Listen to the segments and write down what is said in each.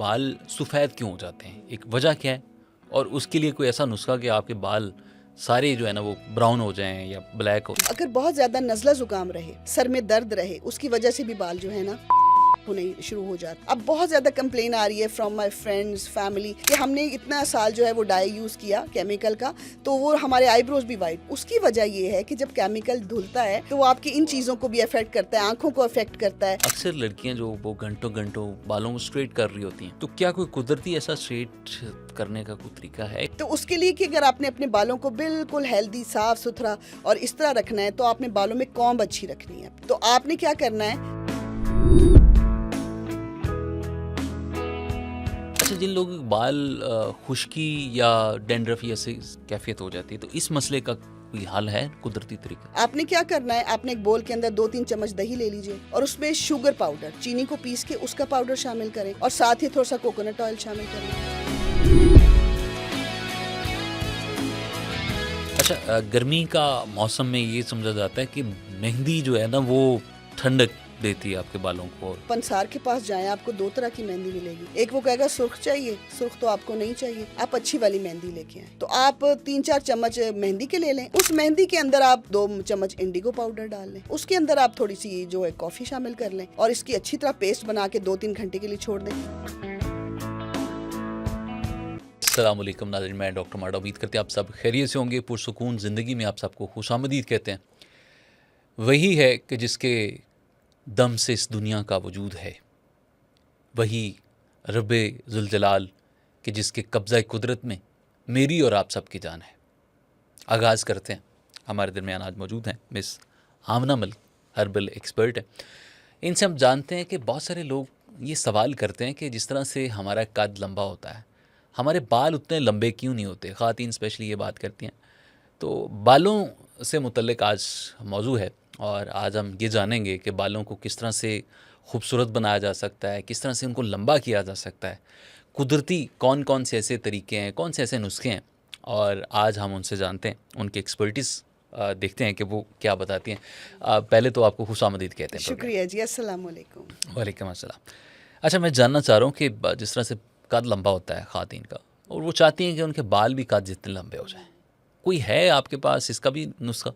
बाल सफ़ेद क्यों हो जाते हैं, एक वजह क्या है? और उसके लिए कोई ऐसा नुस्खा कि आपके बाल सारे जो है ना वो ब्राउन हो जाएं या ब्लैक हो? अगर बहुत ज़्यादा नज़ला ज़ुकाम रहे, सर में दर्द रहे, उसकी वजह से भी बाल जो है ना होने शुरू हो जाता। अब बहुत ज़्यादा कंप्लेन आ रही है फ्रॉम माय फ्रेंड्स फैमिली कि हमने इतना साल जो है वो डाई यूज़ किया केमिकल का, तो वो हमारे आईब्रोज भी वाइट। उसकी वजह ये है कि जब केमिकल धुलता है तो वो आपकी इन चीज़ों को भी अफेक्ट करता है, आंखों को अफेक्ट करता है। अक्सर लड़कियां जो वो घंटों घंटों बालों को स्ट्रेट कर रही होती हैं, तो क्या कोई कुदरती ऐसा स्ट्रेट करने का कोई तरीका है? तो उसके लिए कि अगर आपने अपने बालों को बिल्कुल हेल्दी, साफ सुथरा और इस तरह रखना है तो आपने बालों में कॉम्ब अच्छी रखनी है। तो आपने क्या करना है, अच्छा, जिन लोगों के बाल खुश्की या डैंड्रफ या से कैफियत हो जाती है, तो इस मसले का कोई हल है, कुदरती तरीका? आपने क्या करना है, आपने एक बोल के अंदर 2-3 चम्मच दही ले लीजिए और उसमें शुगर पाउडर, चीनी को पीस के उसका पाउडर शामिल करें और साथ ही थोड़ा सा कोकोनट ऑयल शामिल करें। अच्छा, गर्मी का मौसम में ये समझा जाता है कि मेहंदी जो है ना वो ठंडक देती है आपके बालों को। पंसार के पास जाएं, आपको 2 तरह की मेहंदी मिलेगी। एक वो कहेगा सुर्ख चाहिए, सुर्ख तो आपको नहीं चाहिए, आप अच्छी वाली मेहंदी लेके आए। तो आप 3-4 चम्मच मेहंदी के ले लें। उस मेहंदी के अंदर आप 2 चम्मच इंडिगो पाउडर डाल लें। उसके अंदर आप थोड़ी सी जो है कॉफी शामिल कर लें और इसकी अच्छी तरह पेस्ट बना के 2-3 घंटे के लिए छोड़ दें। अस्सलाम वालेकुम नाज़रीन, मैं डॉक्टर माडा। उम्मीद करते हैं आप सब खैरियत से होंगे। पुरसुकून ज़िंदगी में आप सबको खुशामदीद कहते हैं। वही है कि जिसके दम से इस दुनिया का वजूद है, वही रब्बे ज़ुलजलाल कि जिसके कब्ज़ा कुदरत में मेरी और आप सब की जान है। आगाज़ करते हैं। हमारे दरमियान आज मौजूद हैं मिस आमना मलिक, हर्बल एक्सपर्ट है। इनसे हम जानते हैं कि बहुत सारे लोग ये सवाल करते हैं कि जिस तरह से हमारा कद लंबा होता है, हमारे बाल उतने लंबे क्यों नहीं होते? ख़वातीन स्पेशली ये बात करती हैं। तो बालों से मुतल्लिक आज मौजू है और आज हम ये जानेंगे कि बालों को किस तरह से खूबसूरत बनाया जा सकता है, किस तरह से उनको लंबा किया जा सकता है, कुदरती कौन कौन से ऐसे तरीके हैं, कौन से ऐसे नुस्खे हैं, और आज हम उनसे जानते हैं, उनकी एक्सपर्टीज़ देखते हैं कि वो क्या बताती हैं। पहले तो आपको खुशामदीद कहते हैं। शुक्रिया जी, अस्सलाम वालेकुम। वालेकुम अस्सलाम। अच्छा, मैं जानना चाह रहा हूँ कि जिस तरह से कद लंबा होता है ख़वातीन का, और वो चाहती हैं कि उनके बाल भी कद जितने लंबे हो जाएँ, कोई है आपके पास इसका भी नुस्खा?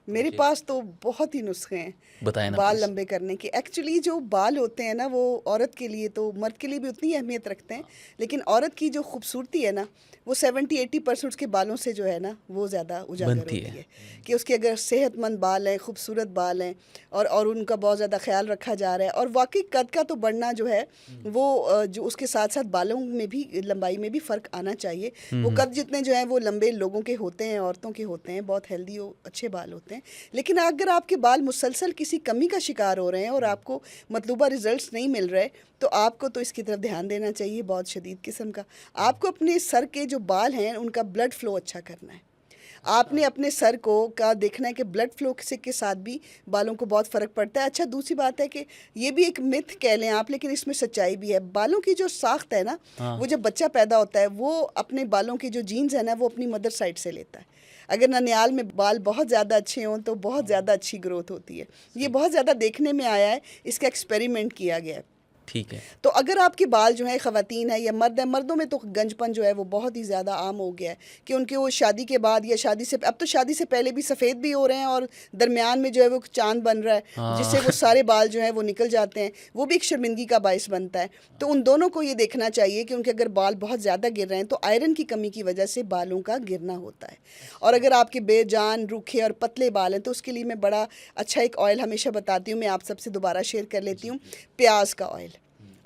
मेरे पास तो बहुत ही नुस्खे हैं बताएं ना बाल प्लीज़। लंबे करने के। एक्चुअली जो बाल होते हैं ना वो औरत के लिए, तो मर्द के लिए भी उतनी अहमियत रखते हैं, लेकिन औरत की जो खूबसूरती है ना वो 70-80% उसके बालों से जो है ना वो ज़्यादा उजागर बनती होती है। कि उसके अगर सेहतमंद बाल हैं, खूबसूरत बाल हैं और उनका बहुत ज़्यादा ख्याल रखा जा रहा है। और वाकई कद का तो बढ़ना जो है वो जो उसके साथ साथ बालों में भी लंबाई में भी फ़र्क आना चाहिए। वो कद जितने जो हैं वो लंबे लोगों के होते हैं, औरतों के होते हैं, बहुत हेल्दी अच्छे बाल होते हैं। लेकिन अगर आपके बाल मुसलसल किसी कमी का शिकार हो रहे हैं और आपको मतलूबा रिजल्ट्स नहीं मिल रहे, तो आपको तो इसकी तरफ ध्यान देना चाहिए बहुत शदीद किस्म का। आपको अपने सर के जो बाल हैं उनका ब्लड फ्लो अच्छा करना है। आपने अपने सर को का देखना है कि ब्लड फ्लो से के साथ भी बालों को बहुत फ़र्क पड़ता है। अच्छा, दूसरी बात है कि ये भी एक मिथ कह लें आप, लेकिन इसमें सच्चाई भी है। बालों की जो साख्त है ना, वो जब बच्चा पैदा होता है वो अपने बालों के जो जीन्स है ना वो अपनी मदर साइड से लेता है। अगर ननियाल में बाल बहुत ज़्यादा अच्छे हों तो बहुत ज़्यादा अच्छी ग्रोथ होती है। ये बहुत ज़्यादा देखने में आया है, इसका एक्सपेरिमेंट किया गया है। ठीक है। तो अगर आपके बाल जो है ख़वातीन है या मर्द है, मर्दों में तो गंजपन जो है वो बहुत ही ज़्यादा आम हो गया है कि उनके वो शादी के बाद या शादी से, अब तो शादी से पहले भी सफ़ेद भी हो रहे हैं और दरमियान में जो है वो चांद बन रहा है जिससे वो सारे बाल जो हैं वो निकल जाते हैं। वो भी एक शर्मिंदगी का बायस बनता है। तो उन दोनों को ये देखना चाहिए कि उनके अगर बाल बहुत ज़्यादा गिर रहे हैं तो आयरन की कमी की वजह से बालों का गिरना होता है। और अगर आपके बेजान, रूखे और पतले बाल हैं तो उसके लिए मैं बड़ा अच्छा एक ऑयल हमेशा बताती हूँ, मैं आप सबसे दोबारा शेयर कर लेती हूँ। प्याज का ऑयल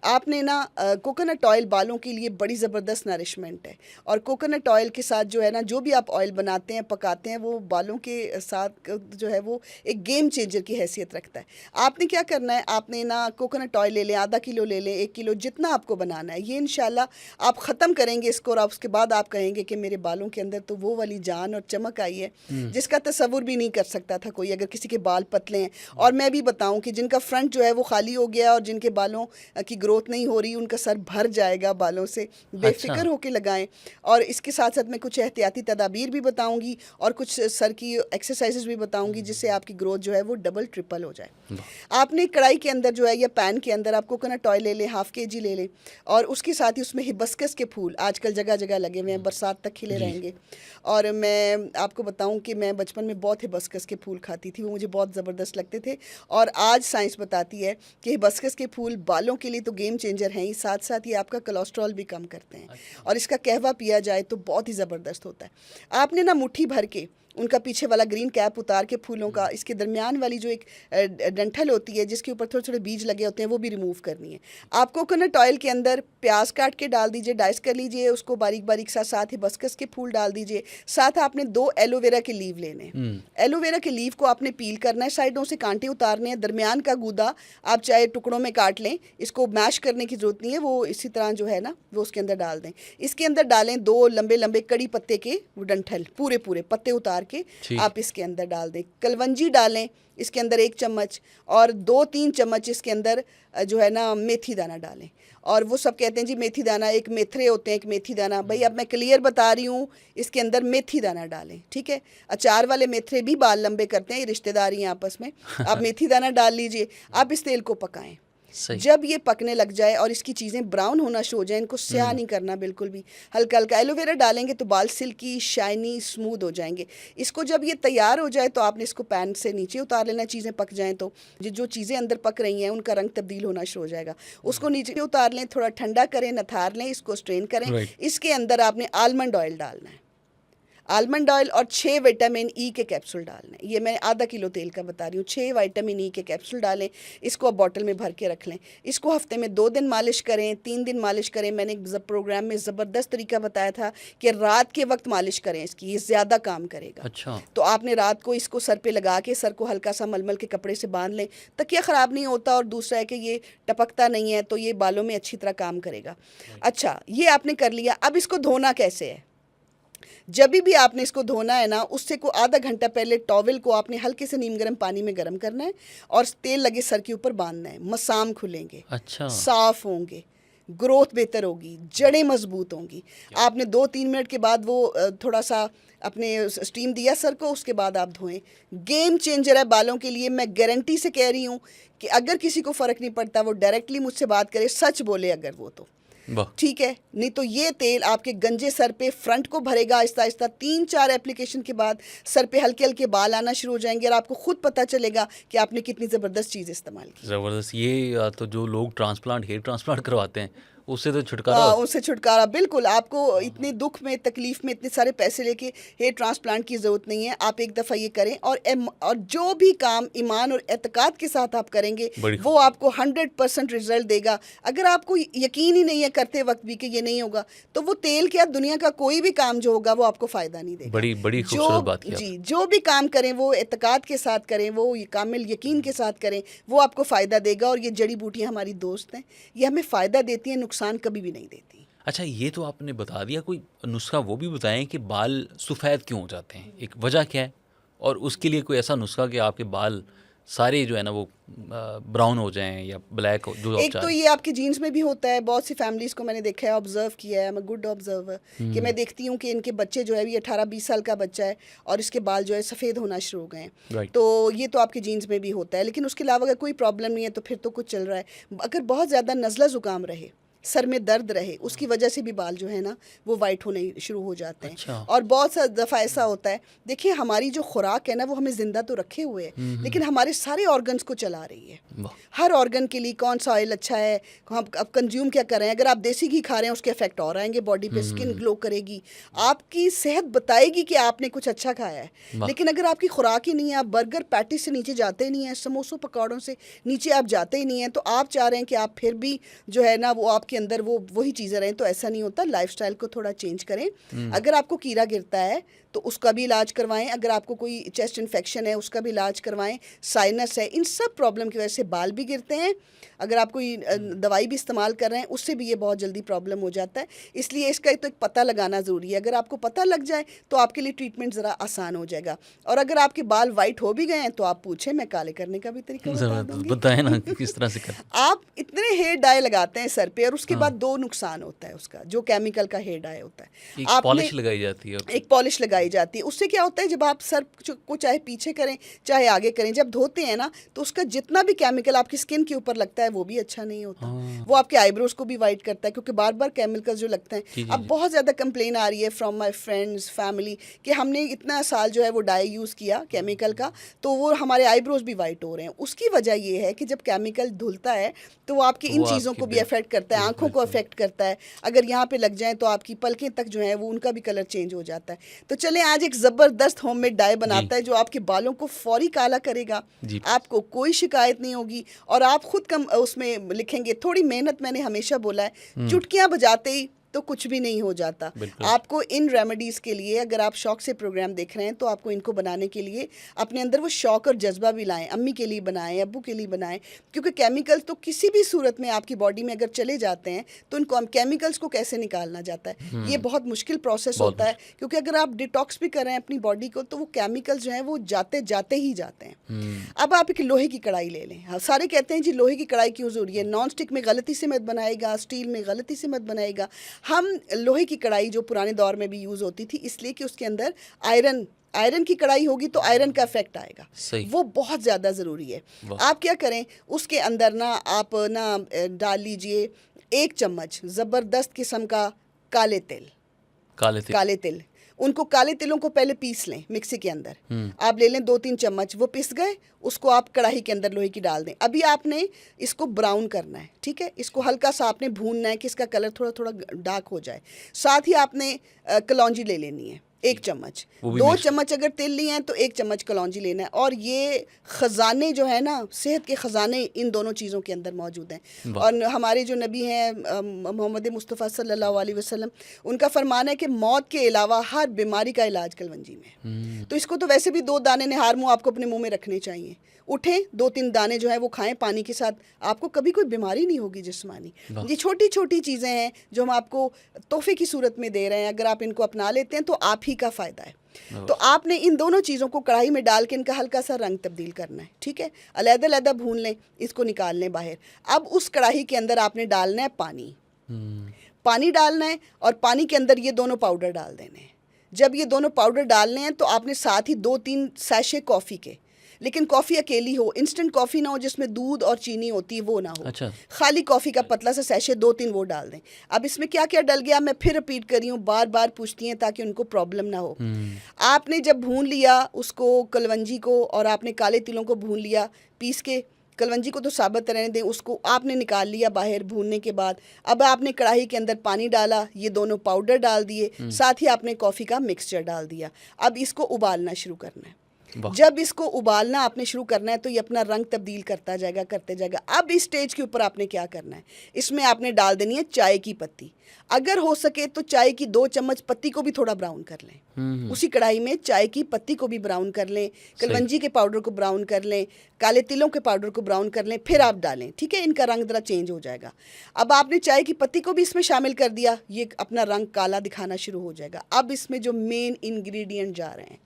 आपने ना, कोकोनट ऑयल बालों के लिए बड़ी ज़बरदस्त नरिशमेंट है। और कोकोनट ऑयल के साथ जो है ना, जो भी आप ऑयल बनाते हैं, पकाते हैं, वो बालों के साथ जो है वो एक गेम चेंजर की हैसियत रखता है। आपने क्या करना है, आपने ना कोकोनट ऑयल ले लें, आधा किलो ले लें, 1 किलो, जितना आपको बनाना है। ये इंशाल्लाह आप ख़त्म करेंगे इसको और उसके बाद आप कहेंगे कि मेरे बालों के अंदर तो वो वाली जान और चमक आई है जिसका तसव्वुर भी नहीं कर सकता था कोई, अगर किसी के बाल पतले हैं। और मैं भी बताऊँ कि जिनका फ्रंट जो है वो खाली हो गया और जिनके बालों की ग्रोथ ग्रोथ नहीं हो रही, उनका सर भर जाएगा बालों से, बेफिक्र होकर लगाएं। और इसके साथ साथ मैं कुछ एहतियाती तदाबीर भी बताऊंगी और कुछ सर की एक्सरसाइजेज भी बताऊंगी जिससे आपकी ग्रोथ जो है वो डबल ट्रिपल हो जाए। आपने कढ़ाई के अंदर जो है या पैन के अंदर आप कोकोनट ऑयल ले लें, 1/2 kg ले लें, और उसके साथ ही उसमें हिबिस्कस के फूल आजकल जगह जगह लगे हुए हैं, बरसात तक खिले रहेंगे। और मैं आपको बताऊं कि मैं बचपन में बहुत हिबिस्कस के फूल खाती थी, वो मुझे बहुत ज़बरदस्त लगते थे। और आज साइंस बताती है कि हिबिस्कस के फूल बालों के लिए तो गेम चेंजर हैं ही, साथ साथ ये आपका कोलेस्ट्रॉल भी कम करते हैं। और इसका कहवा पिया जाए तो बहुत ही ज़बरदस्त होता है। आपने ना मुट्ठी भर के उनका पीछे वाला ग्रीन कैप उतार के फूलों का, इसके दरमियान वाली जो एक डंठल होती है जिसके ऊपर थोड़े थोड़े बीज लगे होते हैं, वो भी रिमूव करनी है। आप कोकोनट ऑयल के अंदर प्याज काट के डाल दीजिए, डाइस कर लीजिए उसको बारीक बारीक सा, साथ ही हिबिस्कस के फूल डाल दीजिए। साथ आपने 2 एलोवेरा के लीव लेने हैं। एलोवेरा के लीव को आपने पील करना है, साइडों से कांटे उतारने हैं, दरमियान का गूदा आप चाहे टुकड़ों में काट लें, इसको मैश करने की ज़रूरत नहीं है, वो इसी तरह जो है ना वो उसके अंदर डाल दें। इसके अंदर डालें 2 लंबे लंबे कड़ी पत्ते के वो डंठल, पूरे पूरे पत्ते उतार के आप इसके अंदर डाल दें। कलवंजी डालें इसके अंदर 1 चम्मच, और 2-3 चम्मच इसके अंदर जो है ना मेथी दाना डालें। और वो सब कहते हैं जी मेथी दाना, एक मेथरे होते हैं, एक मेथी दाना। भाई अब मैं क्लियर बता रही हूँ, इसके अंदर मेथी दाना डालें, ठीक है। अचार वाले मेथरे भी बाल लंबे करते हैं, ये रिश्तेदारी हैं आपस में। आप मेथी दाना डाल लीजिए, आप इस तेल को पकाएं। जब ये पकने लग जाए और इसकी चीज़ें ब्राउन होना शुरू हो जाए, इनको स्याह नहीं करना बिल्कुल भी, हल्का हल्का एलोवेरा डालेंगे तो बाल सिल्की शाइनी स्मूथ हो जाएंगे। इसको जब ये तैयार हो जाए तो आपने इसको पैन से नीचे उतार लेना, चीज़ें पक जाएं तो जो चीज़ें अंदर पक रही हैं उनका रंग तब्दील होना शुरू हो जाएगा। उसको नीचे उतार लें, थोड़ा ठंडा करें, नथार लें, इसको स्ट्रेन करें। इसके अंदर आपने आलमंड ऑयल डालना है, आलमंड ऑयल, और 6 विटामिन ई के कैप्सूल डालने। ये मैं आधा किलो तेल का बता रही हूँ। 6 विटामिन ई के कैप्सूल डालें, इसको आप बॉटल में भर के रख लें। इसको हफ्ते में 2 दिन मालिश करें, 3 दिन मालिश करें। मैंने एक प्रोग्राम में ज़बरदस्त तरीका बताया था कि रात के वक्त मालिश करें इसकी, ये ज़्यादा काम करेगा। अच्छा। तो आपने रात को इसको सर पे लगा के सर को हल्का सा मलमल के कपड़े से बांध लें, तकिया ख़राब नहीं होता, और दूसरा है कि ये टपकता नहीं है, तो ये बालों में अच्छी तरह काम करेगा। अच्छा, ये आपने कर लिया। अब इसको धोना कैसे है? जब भी आपने इसको धोना है ना, उससे को आधा घंटा पहले टॉवल को आपने हल्के से नीम गर्म पानी में गर्म करना है और तेल लगे सर के ऊपर बांधना है। मसाम खुलेंगे, अच्छा, साफ होंगे, ग्रोथ बेहतर होगी, जड़ें मजबूत होंगी। आपने 2-3 मिनट के बाद वो थोड़ा सा अपने स्टीम दिया सर को, उसके बाद आप धोएं। गेम चेंजर है बालों के लिए, मैं गारंटी से कह रही हूँ कि अगर किसी को फ़र्क नहीं पड़ता वो डायरेक्टली मुझसे बात करे, सच बोले अगर वो तो ठीक है, नहीं तो ये तेल आपके गंजे सर पे फ्रंट को भरेगा आहिस्ता आहिस्ता। 3-4 एप्लीकेशन के बाद सर पे हल्के हल्के बाल आना शुरू हो जाएंगे और आपको खुद पता चलेगा कि आपने कितनी ज़बरदस्त चीज़ इस्तेमाल की। ज़बरदस्त। ये तो जो लोग ट्रांसप्लांट, हेयर ट्रांसप्लांट करवाते हैं, उससे तो छुटकारा उससे छुटकारा बिल्कुल। आपको इतने दुख में, तकलीफ में इतने सारे पैसे लेके हेयर ट्रांसप्लांट की ज़रूरत नहीं है। आप एक दफ़ा ये करें, और जो भी काम ईमान और एतकाद के साथ आप करेंगे वो आपको 100% रिजल्ट देगा। अगर आपको यकीन ही नहीं है करते वक्त भी कि ये नहीं होगा, तो वो तेल क्या दुनिया का कोई भी काम जो होगा वो आपको फ़ायदा नहीं देगा। बड़ी खूबसूरत बात की जी, जो भी काम करें वो एतकाद के साथ करें, वो कामिल यकीन के साथ करें, वो आपको फ़ायदा देगा। और ये जड़ी बूटियाँ हमारी दोस्त हैं, ये हमें फ़ायदा देती हैं, नुकसान कभी भी नहीं देती। अच्छा, ये तो आपने बता दिया, कोई नुस्खा वो भी बताएं कि बाल सफ़ेद क्यों हो जाते हैं, एक वजह क्या है, और उसके लिए कोई ऐसा नुस्खा कि आपके बाल सारे जो है ना वो ब्राउन हो जाएं या ब्लैक हो, जो एक तो ये आपके जीन्स में भी होता है। बहुत सी फैमिलीज़ को मैंने देखा है, ऑब्जर्व किया है, मैं गुड ऑब्जर्वर, कि मैं देखती हूँ कि इनके बच्चे जो है, ये 18-20 साल का बच्चा है और इसके बाल जो है सफ़ेद होना शुरू हो गए हैं। तो ये तो आपके जीन्स में भी होता है, लेकिन उसके अलावा अगर कोई प्रॉब्लम नहीं है तो फिर तो कुछ चल रहा है। अगर बहुत ज़्यादा नज़ला ज़ुकाम रहे, सर में दर्द रहे, उसकी वजह से भी बाल जो है ना वो वाइट होने शुरू हो जाते हैं। अच्छा। और बहुत सा दफ़ा ऐसा होता है, देखिए हमारी जो खुराक है ना वो हमें ज़िंदा तो रखे हुए है, लेकिन हमारे सारे ऑर्गन्स को चला रही है। हर ऑर्गन के लिए कौन सा ऑयल अच्छा है, हम अब कंज्यूम क्या कर रहे हैं। अगर आप देसी घी खा रहे हैं उसके इफेक्ट और आएंगे बॉडी पे, स्किन ग्लो करेगी, आपकी सेहत बताएगी कि आपने कुछ अच्छा खाया है। लेकिन अगर आपकी खुराक ही नहीं है, आप बर्गर पैटी से नीचे जाते ही नहीं हैं, समोसों पकौड़ों से नीचे आप जाते ही नहीं हैं, तो आप चाह रहे हैं कि आप फिर भी जो है ना वो आपके अंदर वो वही चीज़ें रहें, तो ऐसा नहीं होता। लाइफस्टाइल को थोड़ा चेंज करें। अगर आपको कीड़ा गिरता है तो उसका भी इलाज करवाएं। अगर आपको कोई चेस्ट इन्फेक्शन है उसका भी इलाज करवाएं। साइनस है, इन सब प्रॉब्लम की वजह से बाल भी गिरते हैं। अगर आप कोई दवाई भी इस्तेमाल कर रहे हैं उससे भी ये बहुत जल्दी प्रॉब्लम हो जाता है। इसलिए इसका तो एक पता लगाना ज़रूरी है। अगर आपको पता लग जाए तो आपके लिए ट्रीटमेंट ज़रा आसान हो जाएगा। और अगर आपके बाल वाइट हो भी गए हैं तो आप पूछें, मैं काले करने का भी तरीका बता ज़बरदस्त, दूंगी। बताएं ना कि किस तरह से करें। आप इतने हेयर डाई लगाते हैं सर पे और उसके हाँ। बाद दो नुकसान होता है उसका, जो केमिकल का हेयर डाई होता है। एक आपने पॉलिश लगाई जाती है और एक पॉलिश लगाई जाती है, उससे क्या होता है जब आप सर को चाहे पीछे करें चाहे आगे करें, जब धोते हैं ना तो उसका जितना भी केमिकल आपकी स्किन के ऊपर लगता है वो भी अच्छा नहीं होता। हाँ। वो आपके आईब्रोज को भी वाइट करता है क्योंकि बार बार केमिकल जो लगते जी, हैं। जी, अब जी। बहुत ज़्यादा कंप्लेन आ रही है फ्रॉम माई फ्रेंड्स फैमिली कि हमने इतना साल जो है वो डाई यूज़ किया केमिकल का तो वो हमारे आईब्रोज भी वाइट हो रहे हैं। उसकी वजह ये है कि जब केमिकल धुलता है तो वो आपकी इन वो चीज़ों आपकी को भी अफेक्ट करता है, आंखों को बिल्कुल। अफेक्ट करता है। अगर यहाँ पे लग जाए तो आपकी पलकें तक जो है वो उनका भी कलर चेंज हो जाता है। तो चलें आज एक ज़बरदस्त होममेड डाई बनाता है जो आपके बालों को फौरी काला करेगा। जी। आपको कोई शिकायत नहीं होगी और आप खुद कम उसमें लिखेंगे। थोड़ी मेहनत, मैंने हमेशा बोला है, चुटकियाँ बजाते ही तो कुछ भी नहीं हो जाता। बिल्कुल। आपको इन रेमेडीज़ के लिए, अगर आप शौक से प्रोग्राम देख रहे हैं तो आपको इनको बनाने के लिए अपने अंदर वो शौक और जज्बा भी लाएं। अम्मी के लिए बनाएं, अब्बू के लिए बनाएं, क्योंकि केमिकल तो किसी भी सूरत में आपकी बॉडी में अगर चले जाते हैं तो उन केमिकल्स को कैसे निकालना जाता है ये बहुत मुश्किल प्रोसेस बहुत होता है। क्योंकि अगर आप डिटॉक्स भी कर रहे हैं अपनी बॉडी को तो वो केमिकल्स जो हैं वो जाते जाते ही जाते हैं। अब आप एक लोहे की कढ़ाई ले लें। हाँ, सारे कहते हैं जी लोहे की कढ़ाई क्यों ज़रूरी है, नॉन स्टिक में गलती से मत बनाएगा, स्टील में गलती से मत बनाएगा। हम लोहे की कढ़ाई जो पुराने दौर में भी यूज़ होती थी इसलिए कि उसके अंदर आयरन की कढ़ाई होगी तो आयरन का इफेक्ट आएगा, सही। वो बहुत ज़्यादा ज़रूरी है। आप क्या करें, उसके अंदर ना आप ना डाल लीजिए 1 चम्मच ज़बरदस्त किस्म का काले तिल। काले तिल, उनको काले तिलों को पहले पीस लें मिक्सी के अंदर। आप ले लें 2-3 चम्मच, वो पिस गए, उसको आप कढ़ाई के अंदर लोहे की डाल दें। अभी आपने इसको ब्राउन करना है, ठीक है, इसको हल्का सा आपने भूनना है कि इसका कलर थोड़ा थोड़ा डार्क हो जाए। साथ ही आपने कलौंजी ले लेनी है 1 चम्मच। 2 चम्मच अगर तिल लिए हैं तो 1 चम्मच कलौंजी लेना है। और ये ख़जाने जो है ना, सेहत के ख़जाने इन दोनों चीज़ों के अंदर मौजूद हैं। और हमारे जो नबी हैं मोहम्मद मुस्तफ़ा सल्लल्लाहु अलैहि वसल्लम, उनका फरमान है कि मौत के अलावा हर बीमारी का इलाज कलवंजी में। तो इसको तो वैसे भी 2 दाने निहार मुँह आपको अपने मुँह में रखने चाहिए। उठें, 2-3 दाने जो है वो खाएं पानी के साथ, आपको कभी कोई बीमारी नहीं होगी जिस्मानी। ये छोटी छोटी चीज़ें हैं जो हम आपको तोहफे की सूरत में दे रहे हैं। अगर आप इनको अपना लेते हैं तो आप ही का फ़ायदा है। तो आपने इन दोनों चीज़ों को कढ़ाई में डाल के इनका हल्का सा रंग तब्दील करना है, ठीक है, अलग-अलग भून लें, इसको निकाल लें बाहर। अब उस कढ़ाई के अंदर आपने डालना है पानी डालना है और पानी के अंदर ये दोनों पाउडर डाल देने हैं। जब ये दोनों पाउडर डालने हैं तो आपने साथ ही 2-3 सैशे कॉफ़ी के, लेकिन कॉफ़ी अकेली हो, इंस्टेंट कॉफ़ी ना हो जिसमें दूध और चीनी होती है, वो ना हो। अच्छा। खाली कॉफ़ी का पतला सा सैशे 2-3 वो डाल दें। अब इसमें क्या क्या डल गया मैं फिर रिपीट कर रही हूँ, बार बार पूछती हैं ताकि उनको प्रॉब्लम ना हो। आपने जब भून लिया उसको, कलवंजी को, और आपने काले तिलों को भून लिया पीस के, कलवंजी को तो साबित रहने दें, उसको आपने निकाल लिया बाहर भूनने के बाद। अब आपने कढ़ाई के अंदर पानी डाला, ये दोनों पाउडर डाल दिए, साथ ही आपने कॉफ़ी का मिक्सचर डाल दिया। अब इसको उबालना शुरू करना है। जब इसको उबालना आपने शुरू करना है तो ये अपना रंग तब्दील करता जाएगा करते जाएगा। अब इस स्टेज के ऊपर आपने क्या करना है, इसमें आपने डाल देनी है चाय की पत्ती। अगर हो सके तो चाय की 2 चम्मच पत्ती को भी थोड़ा ब्राउन कर लें। उसी कढ़ाई में चाय की पत्ती को भी ब्राउन कर लें, कलवंजी के पाउडर को ब्राउन कर लें, काले तिलों के पाउडर को ब्राउन कर लें, फिर आप डालें, ठीक है, इनका रंग जरा चेंज हो जाएगा। अब आपने चाय की पत्ती को भी इसमें शामिल कर दिया, ये अपना रंग काला दिखाना शुरू हो जाएगा। अब इसमें जो मेन इंग्रेडिएंट जा रहे हैं,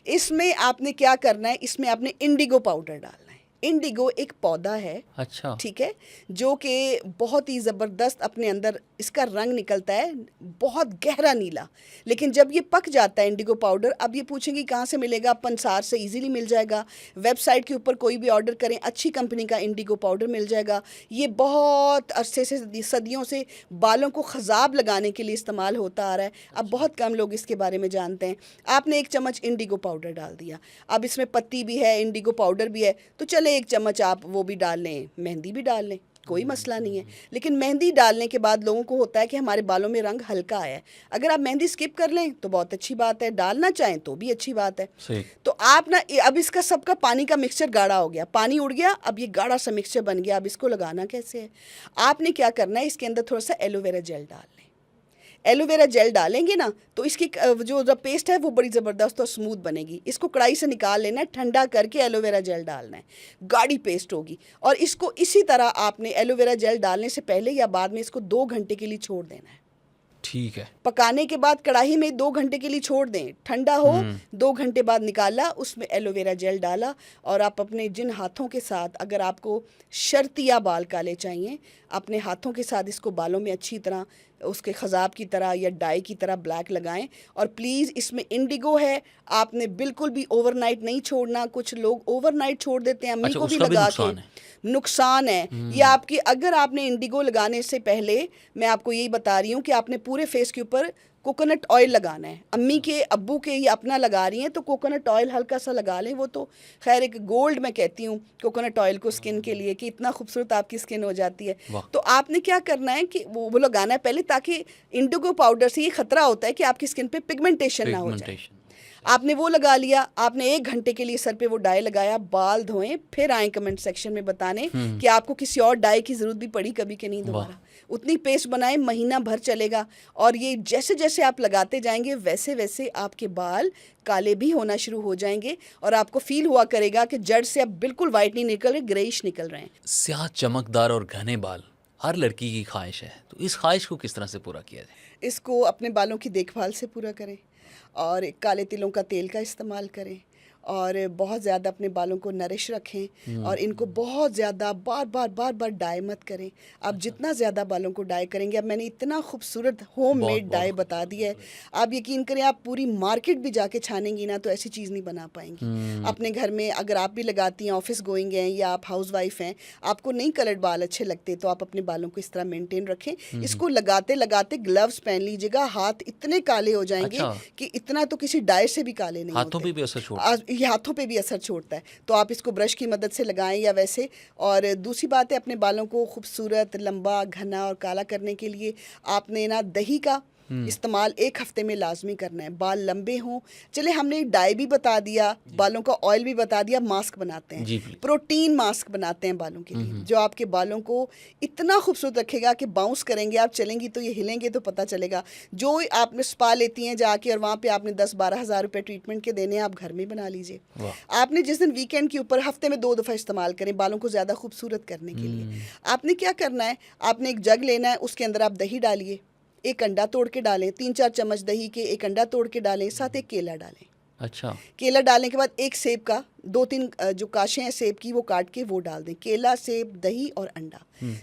इसमें आपने क्या करना है, इसमें आपने इंडिगो पाउडर डालना है। इंडिगो एक पौधा है, अच्छा, ठीक है, जो कि बहुत ही ज़बरदस्त अपने अंदर इसका रंग निकलता है, बहुत गहरा नीला। लेकिन जब ये पक जाता है इंडिगो पाउडर, अब ये पूछेंगे कहाँ से मिलेगा, पंसार से इजीली मिल जाएगा। वेबसाइट के ऊपर कोई भी ऑर्डर करें, अच्छी कंपनी का इंडिगो पाउडर मिल जाएगा। ये बहुत अरसे से, सदियों से बालों को खजाब लगाने के लिए इस्तेमाल होता आ रहा है। अब बहुत कम लोग इसके बारे में जानते हैं। आपने 1 चम्मच इंडिगो पाउडर डाल दिया। अब इसमें पत्ती भी है, इंडिगो पाउडर भी है, तो चले 1 चम्मच आप वो भी डाल लें, मेहंदी भी डाल लें, कोई मसला नहीं है। लेकिन मेहंदी डालने के बाद लोगों को होता है कि हमारे बालों में रंग हल्का आया है। अगर आप मेहंदी स्किप कर लें तो बहुत अच्छी बात है, डालना चाहें तो भी अच्छी बात है। सही। तो आप ना, अब इसका सबका पानी का मिक्सचर गाढ़ा हो गया, पानी उड़ गया, अब ये गाढ़ा सा मिक्सचर बन गया। अब इसको लगाना कैसे है, आपने क्या करना है, इसके अंदर थोड़ा सा एलोवेरा जेल डाल लें। एलोवेरा जेल डालेंगे ना तो इसकी जो पेस्ट है वो बड़ी ज़बरदस्त और स्मूथ बनेगी। इसको कढ़ाई से निकाल लेना है, ठंडा करके एलोवेरा जेल डालना है, गाढ़ी पेस्ट होगी। और इसको इसी तरह आपने एलोवेरा जेल डालने से पहले या बाद में इसको 2 घंटे के लिए छोड़ देना है। ठीक है। पकाने के बाद कढ़ाई में 2 घंटे के लिए छोड़ दें, ठंडा हो, 2 घंटे बाद निकाला, उसमें एलोवेरा जेल डाला और आप अपने जिन हाथों के साथ, अगर आपको शर्तिया बाल काले चाहिए, अपने हाथों के साथ इसको बालों में अच्छी तरह उसके खजाब की तरह या डाई की तरह ब्लैक लगाएं। और प्लीज़ इसमें इंडिगो है, आपने बिल्कुल भी ओवरनाइट नहीं छोड़ना। कुछ लोग ओवरनाइट छोड़ देते हैं, अम्मी अच्छा, को भी उसका भी लगा नुकसान के है। नुकसान है। ये आपकी, अगर आपने इंडिगो लगाने से पहले, मैं आपको यही बता रही हूँ कि आपने पूरे फेस के ऊपर कोकोनट ऑयल लगाना है। अम्मी के, अब्बू के ये अपना लगा रही हैं तो कोकोनट ऑयल हल्का सा लगा लें। वो तो खैर एक गोल्ड मैं कहती हूँ कोकोनट ऑयल को स्किन के लिए, कि इतना खूबसूरत आपकी स्किन हो जाती है। तो आपने क्या करना है कि वो लगाना है पहले, ताकि इंडिगो पाउडर से ये खतरा होता है कि आपकी स्किन पे पिगमेंटेशन ना हो जाए। आपने वो लगा लिया, आपने 1 घंटे के लिए सर पे वो डाई लगाया, बाल धोएं, फिर आए कमेंट सेक्शन में बताने कि आपको किसी और डाई की ज़रूरत भी पड़ी कभी कि नहीं दोबारा। उतनी पेस्ट बनाएं, महीना भर चलेगा। और ये जैसे जैसे आप लगाते जाएंगे वैसे वैसे आपके बाल काले भी होना शुरू हो जाएंगे और आपको फील हुआ करेगा कि जड़ से अब बिल्कुल वाइट नहीं निकल रहे, ग्रेइश निकल रहे हैं। स्याह, चमकदार और घने बाल हर लड़की की ख्वाहिश है, तो इस ख्वाहिश को किस तरह से पूरा किया जाए? इसको अपने बालों की देखभाल से पूरा करें और काले तिलों का तेल का इस्तेमाल करें और बहुत ज़्यादा अपने बालों को नरिश रखें और इनको बहुत ज़्यादा बार बार डाई मत करें। आप जितना ज़्यादा बालों को डाई करेंगे, अब मैंने इतना खूबसूरत होममेड डाई बता दिया है, आप यकीन करें आप पूरी मार्केट भी जाके छानेंगी ना तो ऐसी चीज़ नहीं बना पाएंगी। अपने घर में अगर आप भी लगाती हैं, ऑफिस गोइंग हैं या आप हाउस वाइफ हैं, आपको नहीं कलर्ड बाल अच्छे लगते तो आप अपने बालों को इस तरह मेनटेन रखें। इसको लगाते लगाते ग्लव्स पहन लीजिएगा, हाथ इतने काले हो जाएंगे कि इतना तो किसी डाई से भी काले नहीं होते। हाथों पे भी असर छोड़ता है? ये हाथों पे भी असर छोड़ता है, तो आप इसको ब्रश की मदद से लगाएं या वैसे। और दूसरी बात है, अपने बालों को खूबसूरत, लंबा, घना और काला करने के लिए आपने ना दही का इस्तेमाल 1 हफ्ते में लाजमी करना है। बाल लंबे हों, चले हमने डाई भी बता दिया, बालों का ऑयल भी बता दिया, मास्क बनाते हैं, प्रोटीन मास्क बनाते हैं बालों के लिए, जो आपके बालों को इतना खूबसूरत रखेगा कि बाउंस करेंगे, आप चलेंगी तो ये हिलेंगे तो पता चलेगा। जो आपने स्पा लेती हैं जाके और वहाँ पे आपने 10-12 हज़ार रुपये ट्रीटमेंट के देने हैं, आप घर में बना लीजिए। आपने जिस दिन वीकेंड के ऊपर हफ्ते में 2 दफ़ा इस्तेमाल करें बालों को ज़्यादा खूबसूरत करने के लिए। आपने क्या करना है, आपने एक जग लेना है, उसके अंदर आप दही डालिए, 1 अंडा तोड़ के डालें, 3-4 चम्मच दही के 1 अंडा तोड़ के डालें, साथ 1 केला डालें। अच्छा। केला डालने के बाद 1 सेब का 2-3 जो काशें हैं सेब की वो काट के वो डाल दें। केला, सेब, दही और अंडा।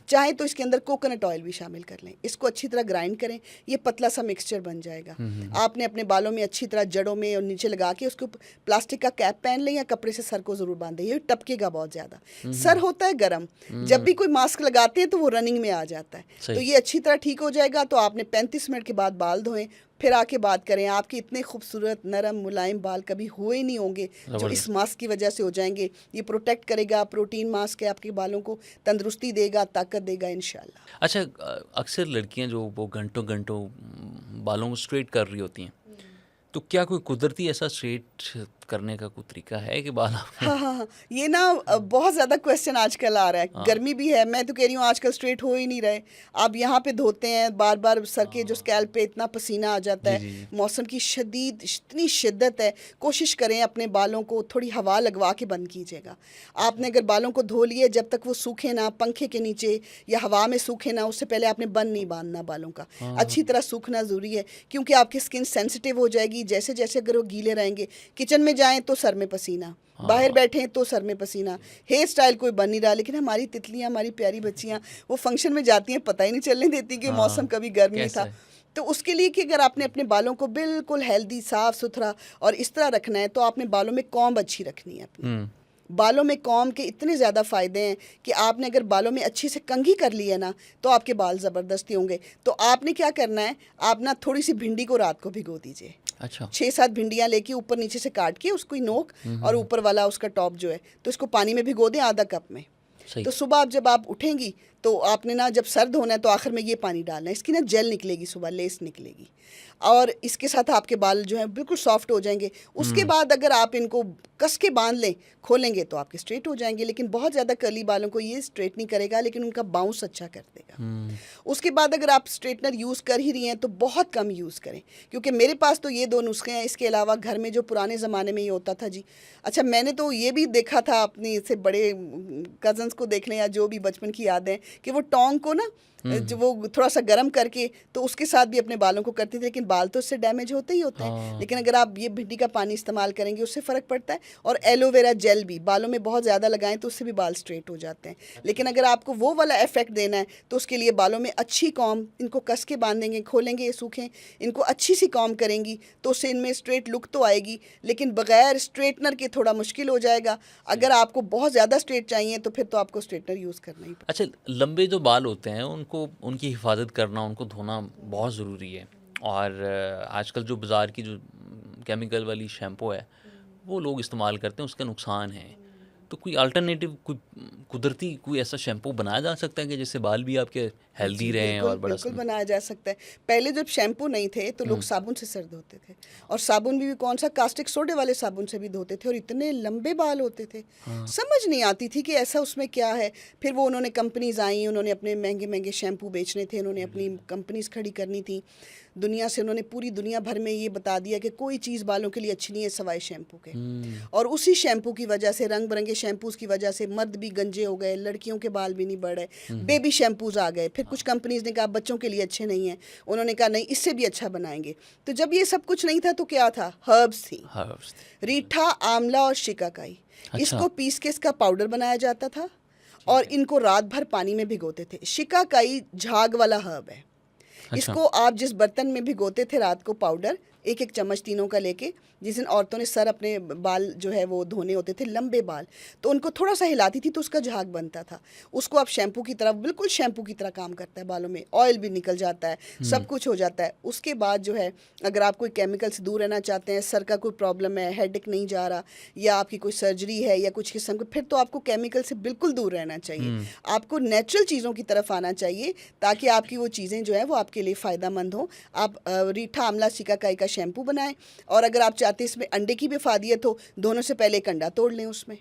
चाहे तो इसके अंदर कोकोनट ऑयल भी शामिल कर लें। इसको अच्छी तरह ग्राइंड करें, ये पतला सा मिक्सचर बन जाएगा। आपने अपने बालों में अच्छी तरह जड़ों में और नीचे लगा के उसको प्लास्टिक का कैप पहन लें या कपड़े से सर को ज़रूर बांधें, ये टपकेगा बहुत ज़्यादा। सर होता है गर्म, जब भी कोई मास्क लगाते हैं तो वो रनिंग में आ जाता है। तो ये अच्छी तरह ठीक हो जाएगा। तो आपने 35 मिनट के बाद बाल धोएं, फिर आके बात करें। आपके इतने खूबसूरत नरम मुलायम बाल कभी हुए ही नहीं होंगे जो इस मास्क की वजह से हो जाएंगे। ये प्रोटेक्ट करेगा, प्रोटीन मास्क है, आपके बालों को तंदुरुस्ती देगा, ताकत देगा इंशाल्लाह। अच्छा, अक्सर लड़कियां जो वो घंटों घंटों बालों को स्ट्रेट कर रही होती हैं, तो क्या कोई कुदरती ऐसा स्ट्रेट करने का कोई तरीका है कि बाल? हाँ, ये ना बहुत ज़्यादा क्वेश्चन आजकल आ रहा है। गर्मी भी है, मैं तो कह रही हूँ आजकल स्ट्रेट हो ही नहीं रहे। आप यहाँ पे धोते हैं बार बार, सर के जो स्कैल्प पे इतना पसीना आ जाता है, मौसम की इतनी शिद्दत है। कोशिश करें अपने बालों को थोड़ी हवा लगवा के बंद कीजिएगा। आपने अगर बालों को धो लिए, जब तक वो सूखे ना, पंखे के नीचे या हवा में सूखे ना, उससे पहले आपने बंद नहीं बांधना बालों का। अच्छी तरह सूखना ज़रूरी है क्योंकि आपकी स्किन सेंसिटिव हो जाएगी जैसे जैसे अगर वो गीले रहेंगे। किचन में जाएं तो सर में पसीना, बाहर बैठे हैं तो सर में पसीना। हेयर स्टाइल कोई बन नहीं रहा, लेकिन हमारी तितलियां, हमारी प्यारी बच्चियां वो फंक्शन में जाती हैं, पता ही नहीं चलने देती कि मौसम कभी गर्मी था। तो उसके लिए कि अगर आपने अपने बालों को बिल्कुल हेल्दी, साफ़ सुथरा और इस तरह रखना है तो आपने बालों में कॉम्ब अच्छी रखनी है अपनी। बालों में कॉम्ब के इतने ज़्यादा फ़ायदे हैं कि आपने अगर बालों में अच्छी से कंघी कर ली है ना तो आपके बाल ज़बरदस्ती होंगे। तो आपने क्या करना है, आप ना थोड़ी सी भिंडी को रात को भिगो दीजिए। अच्छा। 6-7 भिंडियाँ लेके ऊपर नीचे से काट के उसको नोक और ऊपर वाला उसका टॉप जो है तो इसको पानी में भिगो दें आधा कप में। तो सुबह जब आप उठेंगी तो आपने ना जब सर धोना है तो आखिर में ये पानी डालना है, इसकी ना जेल निकलेगी, सुबह लेस निकलेगी और इसके साथ आपके बाल जो हैं बिल्कुल सॉफ्ट हो जाएंगे। उसके बाद अगर आप इनको कस के बांध लें, खोलेंगे तो आपके स्ट्रेट हो जाएंगे। लेकिन बहुत ज़्यादा कर्ली बालों को ये स्ट्रेट नहीं करेगा, लेकिन उनका बाउंस अच्छा कर देगा। उसके बाद अगर आप स्ट्रेटनर यूज़ कर ही रही हैं तो बहुत कम यूज़ करें, क्योंकि मेरे पास तो ये दो नुस्खे हैं। इसके अलावा घर में जो पुराने ज़माने में ये होता था जी, अच्छा मैंने तो ये भी देखा था अपनी से बड़े कज़न्स को देख लें या जो भी बचपन की यादें, कि वो टोंग को ना जो वो थोड़ा सा गर्म करके तो उसके साथ भी अपने बालों को करते थे, लेकिन बाल तो उससे डैमेज होते ही होते हैं। लेकिन अगर आप ये भिंडी का पानी इस्तेमाल करेंगे उससे फ़र्क पड़ता है। और एलोवेरा जेल भी बालों में बहुत ज़्यादा लगाएं तो उससे भी बाल स्ट्रेट हो जाते हैं। लेकिन अगर आपको वो वाला इफेक्ट देना है तो उसके लिए बालों में अच्छी कॉम, इनको कस के बांधेंगे, खोलेंगे, सूखें, इनको अच्छी सी कॉम करेंगी तो उससे इनमें स्ट्रेट लुक तो आएगी, लेकिन बग़ैर स्ट्रेटनर के थोड़ा मुश्किल हो जाएगा। अगर आपको बहुत ज़्यादा स्ट्रेट चाहिए तो फिर तो आपको स्ट्रेटनर यूज़ करना ही पड़ेगा। अच्छा, लंबे जो बाल होते हैं उनको उनकी हिफाजत करना, उनको धोना बहुत ज़रूरी है। और आजकल जो बाज़ार की जो केमिकल वाली शैम्पू है वो लोग इस्तेमाल करते हैं, उसके नुकसान हैं। तो कोई अल्टरनेटिव, कोई कुदरती कोई ऐसा शैम्पू बनाया जा सकता है कि जिससे बाल भी आपके हेल्दी जी, रहें बिल्कुल और बड़ा बिल्कुल बनाया जा सकता है। पहले जब शैम्पू नहीं थे तो लोग साबुन से सर धोते थे, और साबुन भी कौन सा, कास्टिक सोडे वाले साबुन से भी धोते थे, और इतने लंबे बाल होते थे, समझ नहीं आती थी कि ऐसा उसमें क्या है। फिर वो उन्होंने कंपनीज आई, उन्होंने अपने महंगे महंगे शैम्पू बेचने थे, उन्होंने अपनी कंपनीज खड़ी करनी थी दुनिया से। उन्होंने पूरी दुनिया भर में ये बता दिया कि कोई चीज़ बालों के लिए अच्छी नहीं है सिवाय शैम्पू के। और उसी शैम्पू की वजह से, रंग बिरंगे शैम्पूज़ की वजह से मर्द भी गंजे हो गए, लड़कियों के बाल भी नहीं बढ़ रहे, बेबी शैम्पूज़ आ गए। फिर कुछ कंपनीज ने कहा बच्चों के लिए अच्छे नहीं हैं, उन्होंने कहा नहीं इससे भी अच्छा बनाएंगे। तो जब ये सब कुछ नहीं था तो क्या था, हर्ब्स थी, हर्ब्स। रीठा, आंवला और शिकाकाई। अच्छा। इसको पीस के इसका पाउडर बनाया जाता था और इनको रात भर पानी में भिगोते थे। शिकाकाई झाग वाला हर्ब है। इसको आप जिस बर्तन में भिगोते थे रात को पाउडर, एक एक चम्मच तीनों का लेके, जिस दिन औरतों ने सर अपने बाल जो है वो धोने होते थे, लंबे बाल, तो उनको थोड़ा सा हिलाती थी तो उसका झाग बनता था। उसको आप शैम्पू की तरह, बिल्कुल शैम्पू की तरह काम करता है, बालों में ऑयल भी निकल जाता है, सब कुछ हो जाता है। उसके बाद जो है अगर आप कोई केमिकल से दूर रहना चाहते हैं, सर का कोई प्रॉब्लम है, हेडेक नहीं जा रहा, या आपकी कोई सर्जरी है या कुछ किस्म की, फिर तो आपको केमिकल से बिल्कुल दूर रहना चाहिए। आपको नेचुरल चीज़ों की तरफ आना चाहिए ताकि आपकी वो चीज़ें जो है वो आपके लिए फ़ायदेमंद हो। आप रीठा, आंवला, शिकाकाई का शैम्पू बनाएं, और अगर आप चाहते हैं इसमें अंडे की भी फ़ादियत हो, दोनों से पहले एक अंडा तोड़ लें उसमें।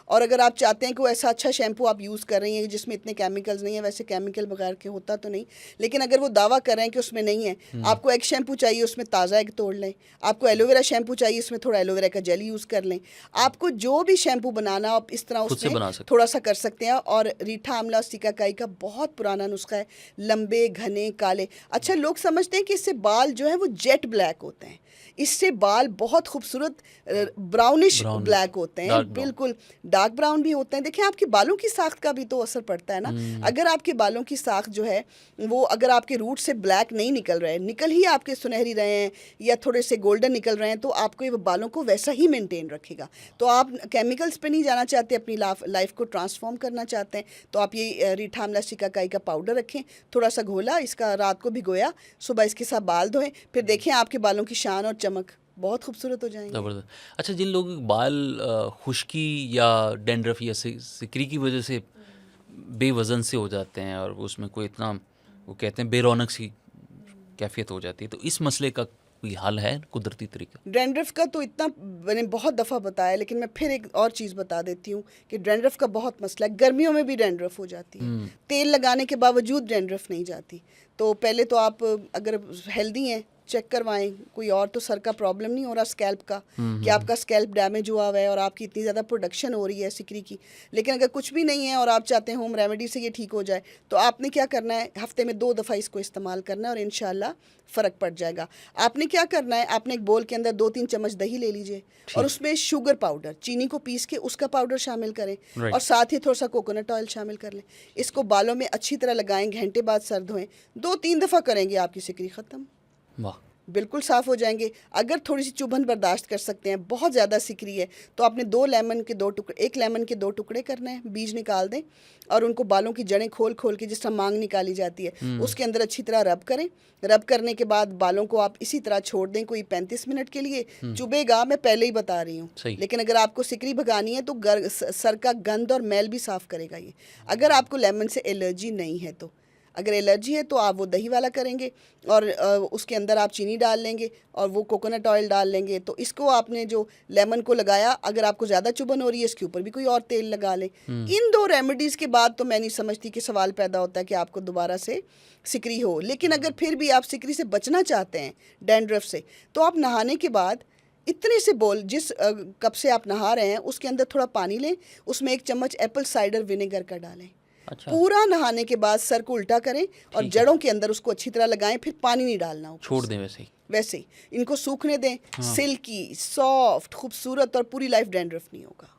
और अगर आप चाहते हैं कि वो ऐसा अच्छा शैम्पू आप यूज़ कर रही हैं जिसमें इतने केमिकल्स नहीं है, वैसे केमिकल बगैर के होता तो नहीं, लेकिन अगर वो दावा कर रहे हैं कि उसमें नहीं है, आपको एग शैम्पू चाहिए, उसमें ताज़ा एग तोड़ लें। आपको एलोवेरा शैम्पू चाहिए, इसमें थोड़ा एलोवेरा का जेल यूज़ कर लें। आपको जो भी शैम्पू बनाना आप इस तरह खुद से बना उसमें सकते थोड़ा सा कर सकते हैं। और रीठा, आंवला, शिकाकाई का बहुत पुराना नुस्खा है, लंबे घने काले। अच्छा, लोग समझते हैं कि इससे बाल जो है वो जेट ब्लैक होते हैं, इससे बाल बहुत खूबसूरत ब्राउनिश Brownish, ब्लैक होते हैं, dark brown। बिल्कुल डार्क ब्राउन भी होते हैं। देखिए आपके बालों की साख्त का भी तो असर पड़ता है ना। अगर आपके बालों की साख्त जो है वो, अगर आपके रूट से ब्लैक नहीं निकल रहे हैं, निकल ही आपके सुनहरी रहे हैं या थोड़े से गोल्डन निकल रहे हैं, तो आपको ये बालों को वैसा ही मेंटेन रखेगा। तो आप केमिकल्स पे नहीं जाना चाहते, अपनी लाइफ को ट्रांसफॉर्म करना चाहते हैं, तो आप ये रीठा, आंवला, शिकाकाई का पाउडर रखें, थोड़ा सा घोला, इसका रात को भिगोया, सुबह इसके साथ बाल धोएं, फिर देखें आपके बालों की शान और चमक बहुत खूबसूरत हो जाएंगे। ज़बरदस्त। अच्छा, जिन लोगों के बाल खुश्की या डैंड्रफ या सिकरी की वजह से बेवज़न से हो जाते हैं और उसमें कोई इतना, वो कहते हैं बेरौनक सी कैफियत हो जाती है, तो इस मसले का कोई हल है, कुदरती तरीका? डैंड्रफ का तो इतना मैंने बहुत दफ़ा बताया, लेकिन मैं फिर एक और चीज़ बता देती हूँ कि डैंड्रफ का बहुत मसला है। गर्मियों में भी डैंड्रफ हो जाती है, तेल लगाने के बावजूद डैंड्रफ नहीं जाती। तो पहले तो आप अगर हेल्दी हैं चेक करवाएं, कोई और तो सर का प्रॉब्लम नहीं हो रहा स्कैल्प का, कि आपका स्कैल्प डैमेज हुआ हुआ है और आपकी इतनी ज़्यादा प्रोडक्शन हो रही है सिकरी की। लेकिन अगर कुछ भी नहीं है और आप चाहते हैं होम रेमेडी से ये ठीक हो जाए, तो आपने क्या करना है, हफ्ते में 2 दफ़ा इसको इस्तेमाल करना है और इंशाल्लाह फ़र्क पड़ जाएगा। आपने क्या करना है, आपने एक बोल के अंदर 2-3 चम्मच दही ले लीजिए और उसमें शुगर पाउडर, चीनी को पीस के उसका पाउडर शामिल करें, और साथ ही थोड़ा सा कोकोनट ऑयल शामिल कर लें। इसको बालों में अच्छी तरह लगाएं, घंटे बाद सर धोएं, 2-3 दफ़ा करेंगे, आपकी सिकरी ख़त्म। वाह, बिल्कुल साफ़ हो जाएंगे। अगर थोड़ी सी चुभन बर्दाश्त कर सकते हैं, बहुत ज़्यादा सिकरी है, तो आपने 2 लेमन के 2 टुकड़े, 1 लेमन के 2 टुकड़े करने हैं, बीज निकाल दें और उनको बालों की जड़ें खोल खोल के जिस तरह मांग निकाली जाती है उसके अंदर अच्छी तरह रब करें। रब करने के बाद बालों को आप इसी तरह छोड़ दें कोई 35 मिनट के लिए। चुभेगा, मैं पहले ही बता रही हूँ, सही। लेकिन अगर आपको सिकरी भगानी है तो सर का गंद और मैल भी साफ़ करेगा ये। अगर आपको लेमन से एलर्जी नहीं है तो, अगर एलर्जी है तो आप वो दही वाला करेंगे और उसके अंदर आप चीनी डाल लेंगे और वो कोकोनट ऑयल डाल लेंगे। तो इसको आपने जो लेमन को लगाया, अगर आपको ज़्यादा चुभन हो रही है इसके ऊपर भी कोई और तेल लगा लें। इन 2 रेमेडीज़ के बाद तो मैं नहीं समझती कि सवाल पैदा होता है कि आपको दोबारा से सिकरी हो। लेकिन अगर फिर भी आप सिकरी से बचना चाहते हैं, डैंड्रफ से, तो आप नहाने के बाद इतने से बोल जिस कप से आप नहा रहे हैं उसके अंदर थोड़ा पानी लें, उसमें 1 चम्मच एप्पल साइडर विनेगर का डालें। अच्छा। पूरा नहाने के बाद सर को उल्टा करें और जड़ों के अंदर उसको अच्छी तरह लगाएं, फिर पानी नहीं डालना ऊपर छोड़ से। दें वैसे ही। वैसे ही इनको सूखने दें। सिल्की, सॉफ्ट, खूबसूरत और पूरी लाइफ डैंड्रफ नहीं होगा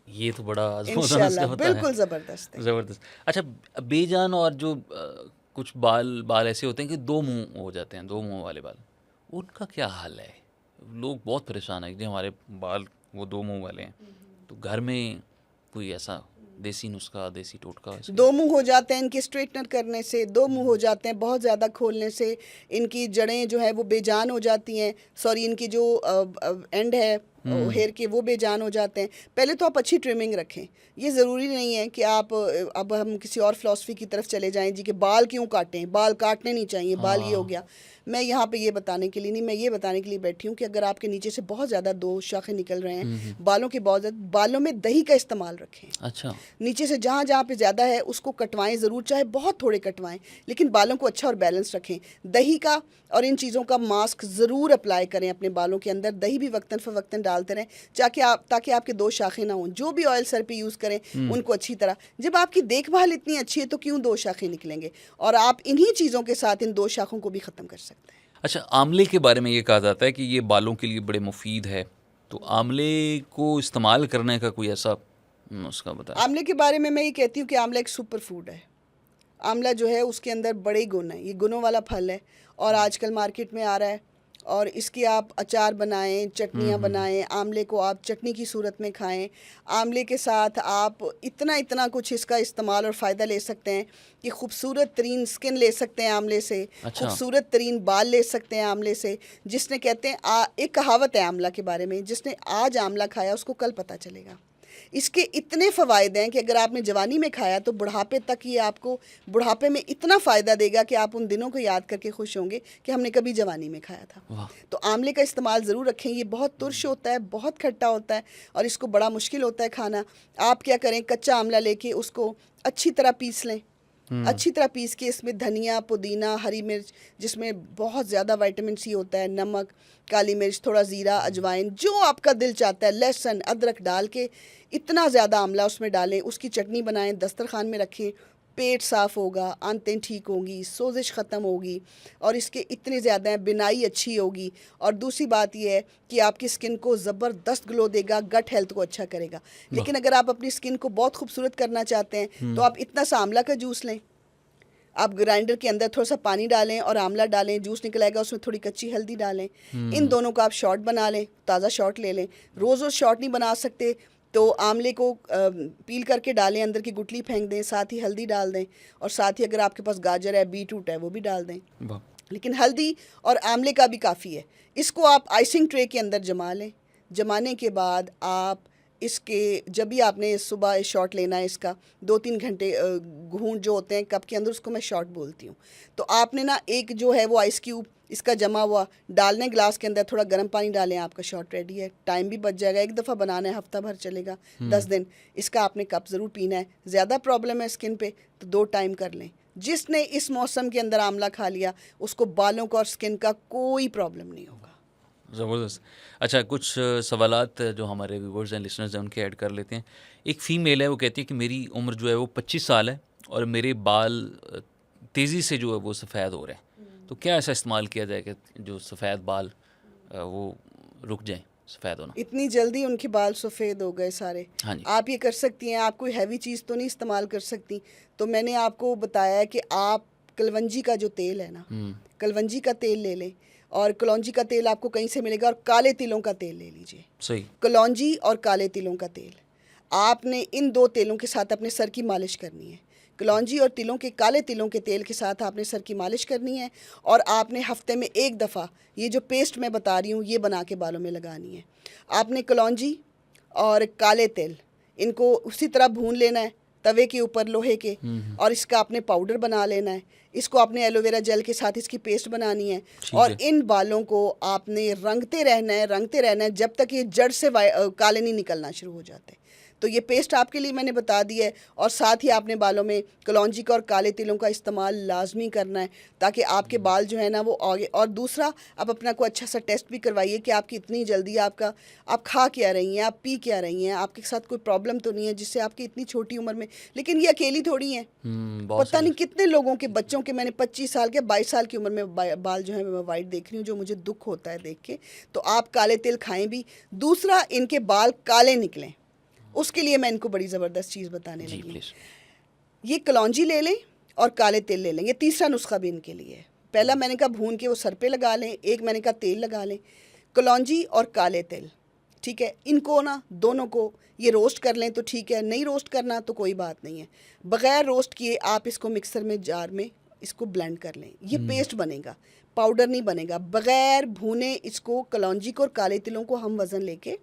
ये तो बड़ा आज़माना इंशाल्लाह, होता है। बिल्कुल ज़बरदस्त है। ज़बरदस्त। अच्छा, बेजान और जो कुछ बाल ऐसे होते हैं कि 2 मुंह हो जाते हैं, 2 मुंह वाले बाल, उनका क्या हाल है? लोग बहुत परेशान हैं कि हमारे बाल वो 2 मुंह वाले हैं, तो घर में कोई ऐसा देसी नुस्खा, देसी टोटका इसका? 2 मुंह हो जाते हैं इनके स्ट्रेटनर करने से, 2 मुंह हो जाते हैं बहुत ज़्यादा खोलने से, इनकी जड़ें जो है वो बेजान हो जाती हैं। सॉरी, इनकी जो एंड है हेयर के वो बेजान हो जाते हैं। पहले तो आप अच्छी ट्रिमिंग रखें। ये ज़रूरी नहीं है कि आप अब हम किसी और फ़िलॉसफी की तरफ चले जाएं जी कि बाल क्यों काटें, बाल काटने नहीं चाहिए, बाल ये हो गया। मैं यहाँ पे ये बताने के लिए नहीं, मैं ये बताने के लिए बैठी हूँ कि अगर आपके नीचे से बहुत ज़्यादा 2 शाखें निकल रहे हैं बालों के, बहुत ज़्यादा, बालों में दही का इस्तेमाल रखें। अच्छा। नीचे से जहाँ जहाँ पे ज़्यादा है उसको कटवाएं ज़रूर, चाहे बहुत थोड़े कटवाएं, लेकिन बालों को अच्छा और बैलेंस रखें। दही का और इन चीज़ों का मास्क ज़रूर अप्लाई करें अपने बालों के अंदर। दही भी वक्तन फ़वक्तन डालते रहें ताकि आपके 2 शाखें ना हों। जो भी ऑयल सर पे यूज़ करें उनको अच्छी तरह, जब आपकी देखभाल इतनी अच्छी है तो क्यों 2 शाखें निकलेंगे, और आप इन्हीं चीज़ों के साथ इन 2 शाखों को भी ख़त्म कर सकते हैं। अच्छा, आंवले के बारे में ये कहा जाता है कि ये बालों के लिए बड़े मुफीद है, तो आंवले को इस्तेमाल करने का कोई ऐसा नुस्खा बताएं? आंवले के बारे में मैं ये कहती हूँ कि आंवला एक सुपर फूड है। आंवला जो है उसके अंदर बड़े गुण हैं, ये गुणों वाला फल है और आजकल मार्केट में आ रहा है। और इसकी आप अचार बनाएं, चटनियाँ बनाएं, आंवले को आप चटनी की सूरत में खाएं। आंवले के साथ आप इतना कुछ इसका इस्तेमाल और फ़ायदा ले सकते हैं कि खूबसूरत तरीन स्किन ले सकते हैं आंवले से। अच्छा। खूबसूरत तरीन बाल ले सकते हैं आंवले से। जिसने कहते हैं एक कहावत है आंवला के बारे में, जिसने आज आंवला खाया उसको कल पता चलेगा। इसके इतने फ़वाइद हैं कि अगर आपने जवानी में खाया तो बुढ़ापे तक ये आपको, बुढ़ापे में इतना फ़ायदा देगा कि आप उन दिनों को याद करके खुश होंगे कि हमने कभी जवानी में खाया था। वाह। तो आंवले का इस्तेमाल ज़रूर रखें। ये बहुत तुर्श होता है, बहुत खट्टा होता है और इसको बड़ा मुश्किल होता है खाना। आप क्या करें, कच्चा आंवला लेके उसको अच्छी तरह पीस लें। अच्छी तरह पीस के इसमें धनिया, पुदीना, हरी मिर्च जिसमें बहुत ज़्यादा विटामिन सी होता है, नमक, काली मिर्च, थोड़ा ज़ीरा, अजवाइन, जो आपका दिल चाहता है, लहसुन, अदरक डाल के इतना ज़्यादा आंवला उसमें डालें, उसकी चटनी बनाएं, दस्तरखान में रखें। पेट साफ़ होगा, आंतें ठीक होंगी, सोजिश ख़त्म होगी और इसके इतने ज़्यादा हैं, बिनाई अच्छी होगी। और दूसरी बात यह है कि आपकी स्किन को ज़बरदस्त ग्लो देगा, गट हेल्थ को अच्छा करेगा। लेकिन अगर आप अपनी स्किन को बहुत खूबसूरत करना चाहते हैं तो आप इतना सा आंवला का जूस लें, आप ग्राइंडर के अंदर थोड़ा सा पानी डालें और आंवला डालें, जूस निकल आएगा, उसमें थोड़ी कच्ची हल्दी डालें। इन दोनों का आप शॉट बना लें, ताज़ा शॉट ले लें। रोज़ शॉट नहीं बना सकते तो आंवले को पील करके डालें, अंदर की गुठली फेंक दें, साथ ही हल्दी डाल दें और साथ ही अगर आपके पास गाजर है, बीटरूट है, वो भी डाल दें। लेकिन हल्दी और आंवले का भी काफ़ी है। इसको आप आइसिंग ट्रे के अंदर जमा लें। जमाने के बाद आप इसके, जब भी आपने सुबह शॉट लेना है इसका 2-3 घंटे घूंट जो होते हैं कप के अंदर, उसको मैं शॉट बोलती हूँ। तो आपने ना एक जो है वो आइस क्यूब इसका जमा हुआ डालने गिलास के अंदर, थोड़ा गर्म पानी डालें, आपका शॉट रेडी है। टाइम भी बच जाएगा, एक दफ़ा बनाना है, हफ्ता भर चलेगा, 10 दिन। इसका आपने कप ज़रूर पीना है। ज़्यादा प्रॉब्लम है स्किन पे तो 2 टाइम कर लें। जिसने इस मौसम के अंदर आंवला खा लिया उसको बालों का और स्किन का कोई प्रॉब्लम नहीं होगा। ज़बरदस्त। अच्छा, कुछ सवालात जो हमारे व्यूवर्स हैं, लिसनर्स हैं, उनके ऐड कर लेते हैं। एक फ़ीमेल है, वो कहती है कि मेरी उम्र जो है वो 25 साल है और मेरे बाल तेज़ी से जो है वो सफ़ेद हो रहे हैं, तो क्या ऐसा इस्तेमाल किया जाए कि जो सफ़ेद बाल वो रुक जाएं सफ़ेद होना? इतनी जल्दी उनके बाल सफ़ेद हो गए सारे? हाँ जी। आप ये कर सकती हैं, आप कोई हैवी चीज़ तो नहीं इस्तेमाल कर सकती। तो मैंने आपको बताया है कि आप कलवंजी का जो तेल है ना, कलवंजी का तेल ले लें और कलौंजी का तेल आपको कहीं से मिलेगा, और काले तिलों का तेल ले लीजिए। सही। कलौंजी और काले तिलों का तेल, आपने इन 2 तेलों के साथ अपने सर की मालिश करनी है। कलौंजी और तिलों के, काले तिलों के तेल के साथ आपने सर की मालिश करनी है, और आपने हफ्ते में 1 दफ़ा ये जो पेस्ट मैं बता रही हूँ ये बना के बालों में लगानी है। आपने कलौंजी और काले तेल इनको उसी तरह भून लेना है तवे के ऊपर लोहे के, और इसका आपने पाउडर बना लेना है। इसको आपने एलोवेरा जेल के साथ इसकी पेस्ट बनानी है, और इन बालों को आपने रंगते रहना है जब तक ये जड़ से काले नहीं निकलना शुरू हो जाते। तो ये पेस्ट आपके लिए मैंने बता दी है, और साथ ही आपने बालों में कलौंजी का और काले तिलों का इस्तेमाल लाजमी करना है ताकि आपके बाल जो है ना वो आगे। और दूसरा, आप अपना को अच्छा सा टेस्ट भी करवाइए कि आपकी इतनी जल्दी आप खा क्या रही हैं, आप पी क्या रही हैं, आपके साथ कोई प्रॉब्लम तो नहीं है जिससे आपकी इतनी छोटी उम्र में। लेकिन ये अकेली थोड़ी हैं, पता नहीं कितने लोगों के बच्चों के, मैंने 25 साल के 22 साल की उम्र में बाल जो है मैं वाइट देख रही हूँ, जो मुझे दुख होता है देख के। तो आप काले तिल खाएं भी। दूसरा, इनके बाल काले निकलें उसके लिए मैं इनको बड़ी ज़बरदस्त चीज़ बताने लगी हूँ। ये कलौंजी ले लें और काले तिल ले लें। ये तीसरा नुस्खा भी इनके लिए है। पहला मैंने कहा भून के वो सर पे लगा लें, एक मैंने कहा तेल लगा लें। कलौंजी और काले तिल, ठीक है, इनको ना दोनों को ये रोस्ट कर लें तो ठीक है, नहीं रोस्ट करना तो कोई बात नहीं है। बग़ैर रोस्ट किए आप इसको मिक्सर में, जार में इसको ब्लेंड कर लें। ये पेस्ट बनेगा, पाउडर नहीं बनेगा। बग़ैर भूने इसको, कलौंजी को और काले तिलों को हम वज़न लेके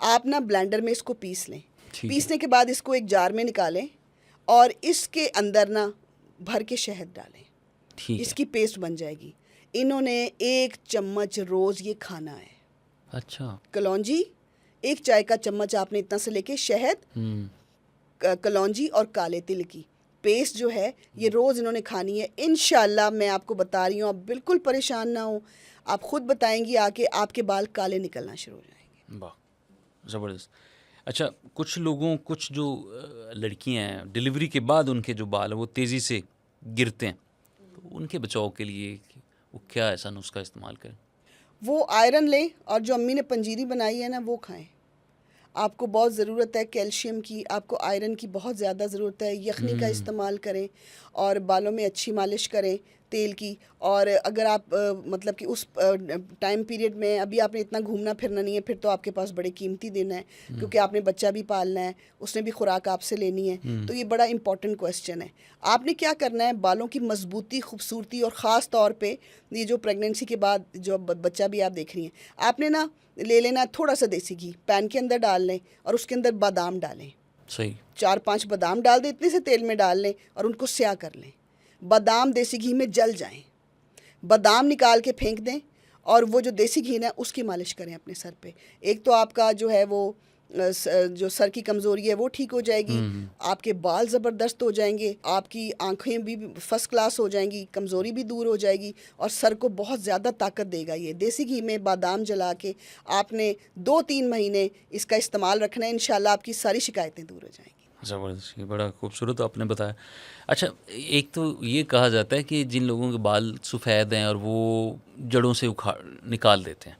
आप ना ब्लेंडर में इसको पीस लें। पीसने के बाद इसको एक जार में निकालें, और इसके अंदर ना भर के शहद डालें। इसकी पेस्ट बन जाएगी। इन्होंने 1 चम्मच रोज़ ये खाना है। अच्छा। कलौंजी 1 चाय का चम्मच आपने इतना से लेके, शहद, कलौंजी और काले तिल की पेस्ट जो है ये रोज़ इन्होंने खानी है। इंशाल्लाह मैं आपको बता रही हूँ, आप बिल्कुल परेशान ना हो, आप ख़ुद बताएंगी आके आपके बाल काले निकलना शुरू हो जाएंगे। वाह, ज़बरदस्त। अच्छा, कुछ लोगों, कुछ जो लड़कियां हैं, डिलीवरी के बाद उनके जो बाल हैं वो तेज़ी से गिरते हैं, तो उनके बचाव के लिए वो क्या ऐसा नुस्खा इस्तेमाल करें? वो आयरन लें, और जो अम्मी ने पंजीरी बनाई है ना वो खाएं। आपको बहुत ज़रूरत है कैल्शियम की, आपको आयरन की बहुत ज़्यादा ज़रूरत है। यखनी का इस्तेमाल करें और बालों में अच्छी मालिश करें तेल की। और अगर आप मतलब कि उस टाइम पीरियड में अभी आपने इतना घूमना फिरना नहीं है, फिर तो आपके पास बड़े कीमती दिन है, क्योंकि आपने बच्चा भी पालना है, उसने भी खुराक आपसे लेनी है। तो ये बड़ा इंपॉर्टेंट क्वेश्चन है। आपने क्या करना है, बालों की मजबूती, खूबसूरती, और ख़ास तौर पे ये जो प्रेगनेंसी के बाद जो बच्चा भी आप देख रही हैं, आपने ना ले लेना थोड़ा सा देसी घी, पैन के अंदर डाल लें और उसके अंदर बादाम डालें। सही। 4-5 बादाम डाल दें, इतने से तेल में डाल लें और उनको स्या कर लें। बादाम देसी घी में जल जाएं, बादाम निकाल के फेंक दें, और वो जो देसी घी है उसकी मालिश करें अपने सर पे। एक तो आपका जो है वो जो सर की कमज़ोरी है वो ठीक हो जाएगी, आपके बाल ज़बरदस्त हो जाएंगे, आपकी आंखें भी फर्स्ट क्लास हो जाएंगी, कमज़ोरी भी दूर हो जाएगी, और सर को बहुत ज़्यादा ताकत देगा। ये देसी घी में बादाम जला के आपने 2-3 महीने इसका इस्तेमाल रखना है, इंशाल्लाह आपकी सारी शिकायतें दूर हो जाएंगी। ज़बरदस्त, ये बड़ा खूबसूरत आपने बताया। अच्छा, एक तो ये कहा जाता है कि जिन लोगों के बाल सफ़ेद हैं और वो जड़ों से उखाड़ निकाल देते हैं,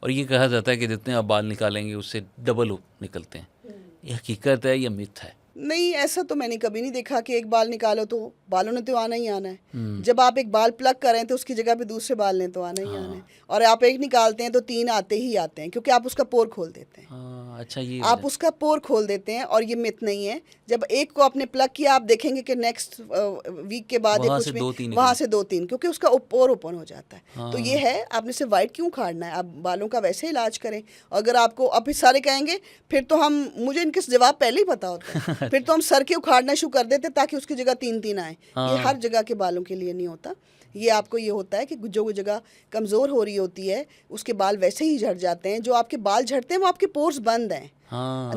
और ये कहा जाता है कि जितने आप बाल निकालेंगे उससे डबल निकलते हैं। ये हकीकत है या मिथ है? नहीं, ऐसा तो मैंने कभी नहीं देखा कि एक बाल निकालो तो बालों ने तो आना ही आना है। जब आप एक बाल प्लग करें तो उसकी जगह पे दूसरे बाल ने तो आना ही आना है, और आप एक निकालते हैं तो 3 आते ही आते हैं, क्योंकि आप उसका पोर खोल देते हैं। अच्छा, ये आप उसका पोर खोल देते हैं, और ये मिथ नहीं है। जब एक को आपने प्लग किया, आप देखेंगे कि नेक्स्ट वीक के बाद वहाँ कुछ से में 2-3 वहाँ से 2-3, क्योंकि उसका पोर ओपन हो जाता है। तो ये है, आपने सिर्फ वाइट क्यों उखाड़ना है, आप बालों का वैसे इलाज करें। अगर आपको अब फिर सारे कहेंगे, फिर तो हम, मुझे इनके जवाब पहले ही पता होता है, फिर तो हम सर के उखाड़ना शुरू कर देते ताकि उसकी जगह 3-3 आए। ये हर जगह के बालों के लिए नहीं होता। ये आपको ये होता है कि जो जगह कमज़ोर हो रही होती है उसके बाल वैसे ही झड़ जाते हैं। जो आपके बाल झड़ते हैं वो आपके पोर्स बंद हैं,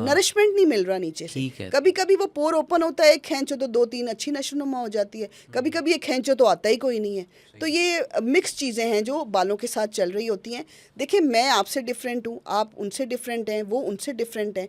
नरिशमेंट नहीं मिल रहा नीचे से। कभी कभी वो पोर ओपन होता है, एक खींचो तो 2-3 अच्छी नशोनुमा हो जाती है, कभी कभी एक खींचो तो आता ही कोई नहीं है। तो ये मिक्स चीज़ें हैं जो बालों के साथ चल रही होती हैं। देखिए, मैं आपसे डिफरेंट हूँ, आप उनसे डिफरेंट हैं, वो उनसे डिफरेंट हैं,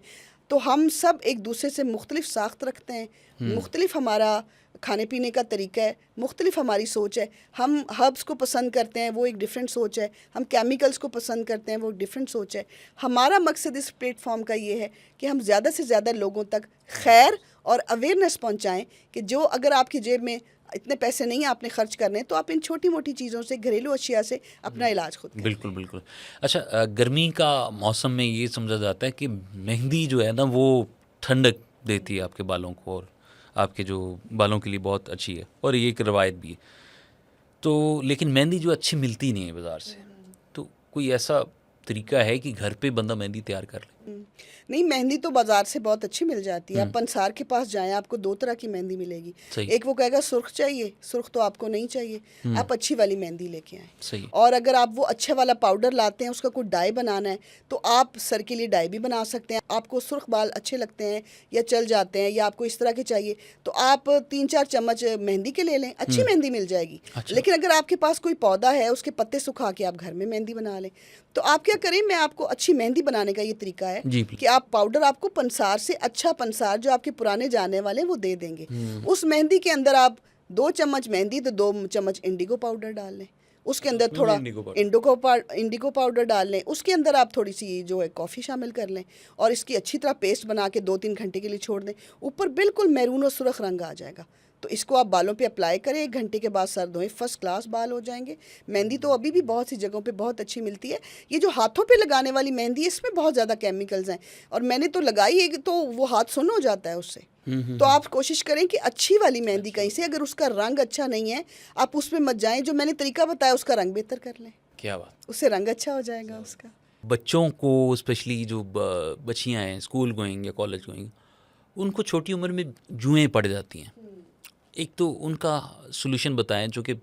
तो हम सब एक दूसरे से मुख्तलिफ साख्त रखते हैं, मुख्तलिफ हमारा खाने पीने का तरीका है, मुख्तलिफ हमारी सोच है। हम हर्ब्स को पसंद करते हैं, वो एक डिफरेंट सोच है। हम केमिकल्स को पसंद करते हैं, वो एक डिफरेंट सोच है। हमारा मकसद इस प्लेटफॉर्म का ये है कि हम ज़्यादा से ज़्यादा लोगों तक खैर और अवेयरनेस पहुंचाएं कि जो अगर आपकी जेब में इतने पैसे नहीं आपने खर्च करने, तो आप इन छोटी मोटी चीज़ों से, घरेलू अशिया से अपना इलाज खुद करें। बिल्कुल, बिल्कुल। अच्छा गर्मी का मौसम में ये समझा जाता है कि मेहंदी जो है ना वो ठंडक देती है आपके बालों को और आपके जो बालों के लिए बहुत अच्छी है और ये एक रवायत भी है। तो लेकिन मेहंदी जो अच्छी मिलती नहीं है बाज़ार से, तो कोई ऐसा तरीका है कि घर पे बंदा मेहंदी तैयार कर ले? नहीं, मेहंदी तो बाज़ार से बहुत अच्छी मिल जाती है। आप पंसार के पास जाएँ, आपको 2 तरह की मेहंदी मिलेगी। सही। एक वो कहेगा सुर्ख चाहिए, सुर्ख तो आपको नहीं चाहिए, आप अच्छी वाली मेहंदी लेके आएँ। सही। और अगर आप वो अच्छा वाला पाउडर लाते हैं, उसका कोई डाई बनाना है, तो आप सर के लिए डाई भी बना सकते हैं। आपको सुर्ख बाल अच्छे लगते हैं या चल जाते हैं या आपको इस तरह के चाहिए, तो आप 3-4 चम्मच मेहंदी के ले लें, अच्छी मेहंदी मिल जाएगी। अच्छा। लेकिन अगर आपके पास कोई पौधा है, उसके पत्ते सुखा के आप घर में मेहंदी बना लें। तो आप क्या करें, मैं आपको अच्छी मेहंदी बनाने का ये तरीका है जी, बिल्कुल। कि आप पाउडर आपको पंसार से, अच्छा पंसार जो आपके पुराने जाने वाले हैं वो दे देंगे। उस मेहंदी के अंदर आप 2 चम्मच मेहंदी तो 2 चम्मच इंडिगो पाउडर डाल लें। उसके अंदर उसमें भी थोड़ा इंडिगो पाउडर डाल लें। उसके अंदर आप थोड़ी सी जो है कॉफ़ी शामिल कर लें और इसकी अच्छी तरह पेस्ट बना के 2-3 घंटे के लिए छोड़ दें। ऊपर बिल्कुल मैरून और सुर्ख रंग आ जाएगा। तो इसको आप बालों पे अप्लाई करें, 1 घंटे के बाद सर धोएं, फर्स्ट क्लास बाल हो जाएंगे। मेहंदी तो अभी भी बहुत सी जगहों पे बहुत अच्छी मिलती है। ये जो हाथों पे लगाने वाली मेहंदी है, इसमें बहुत ज़्यादा केमिकल्स हैं और मैंने तो लगाई है तो वो हाथ सुन्न हो जाता है उससे। तो आप कोशिश करें कि अच्छी वाली मेहंदी कहीं से, अगर उसका रंग अच्छा नहीं है आप उसमें मत जाएं, जो मैंने तरीका बताया उसका रंग बेहतर कर लें, क्या बात। उससे रंग अच्छा हो जाएगा उसका। बच्चों को स्पेशली जो बच्चियाँ हैं स्कूल गोइंग या कॉलेज गोइंग, उनको छोटी उम्र में जुएँ पड़ जाती हैं। एक तो उनका सॉल्यूशन बताएं, जो कि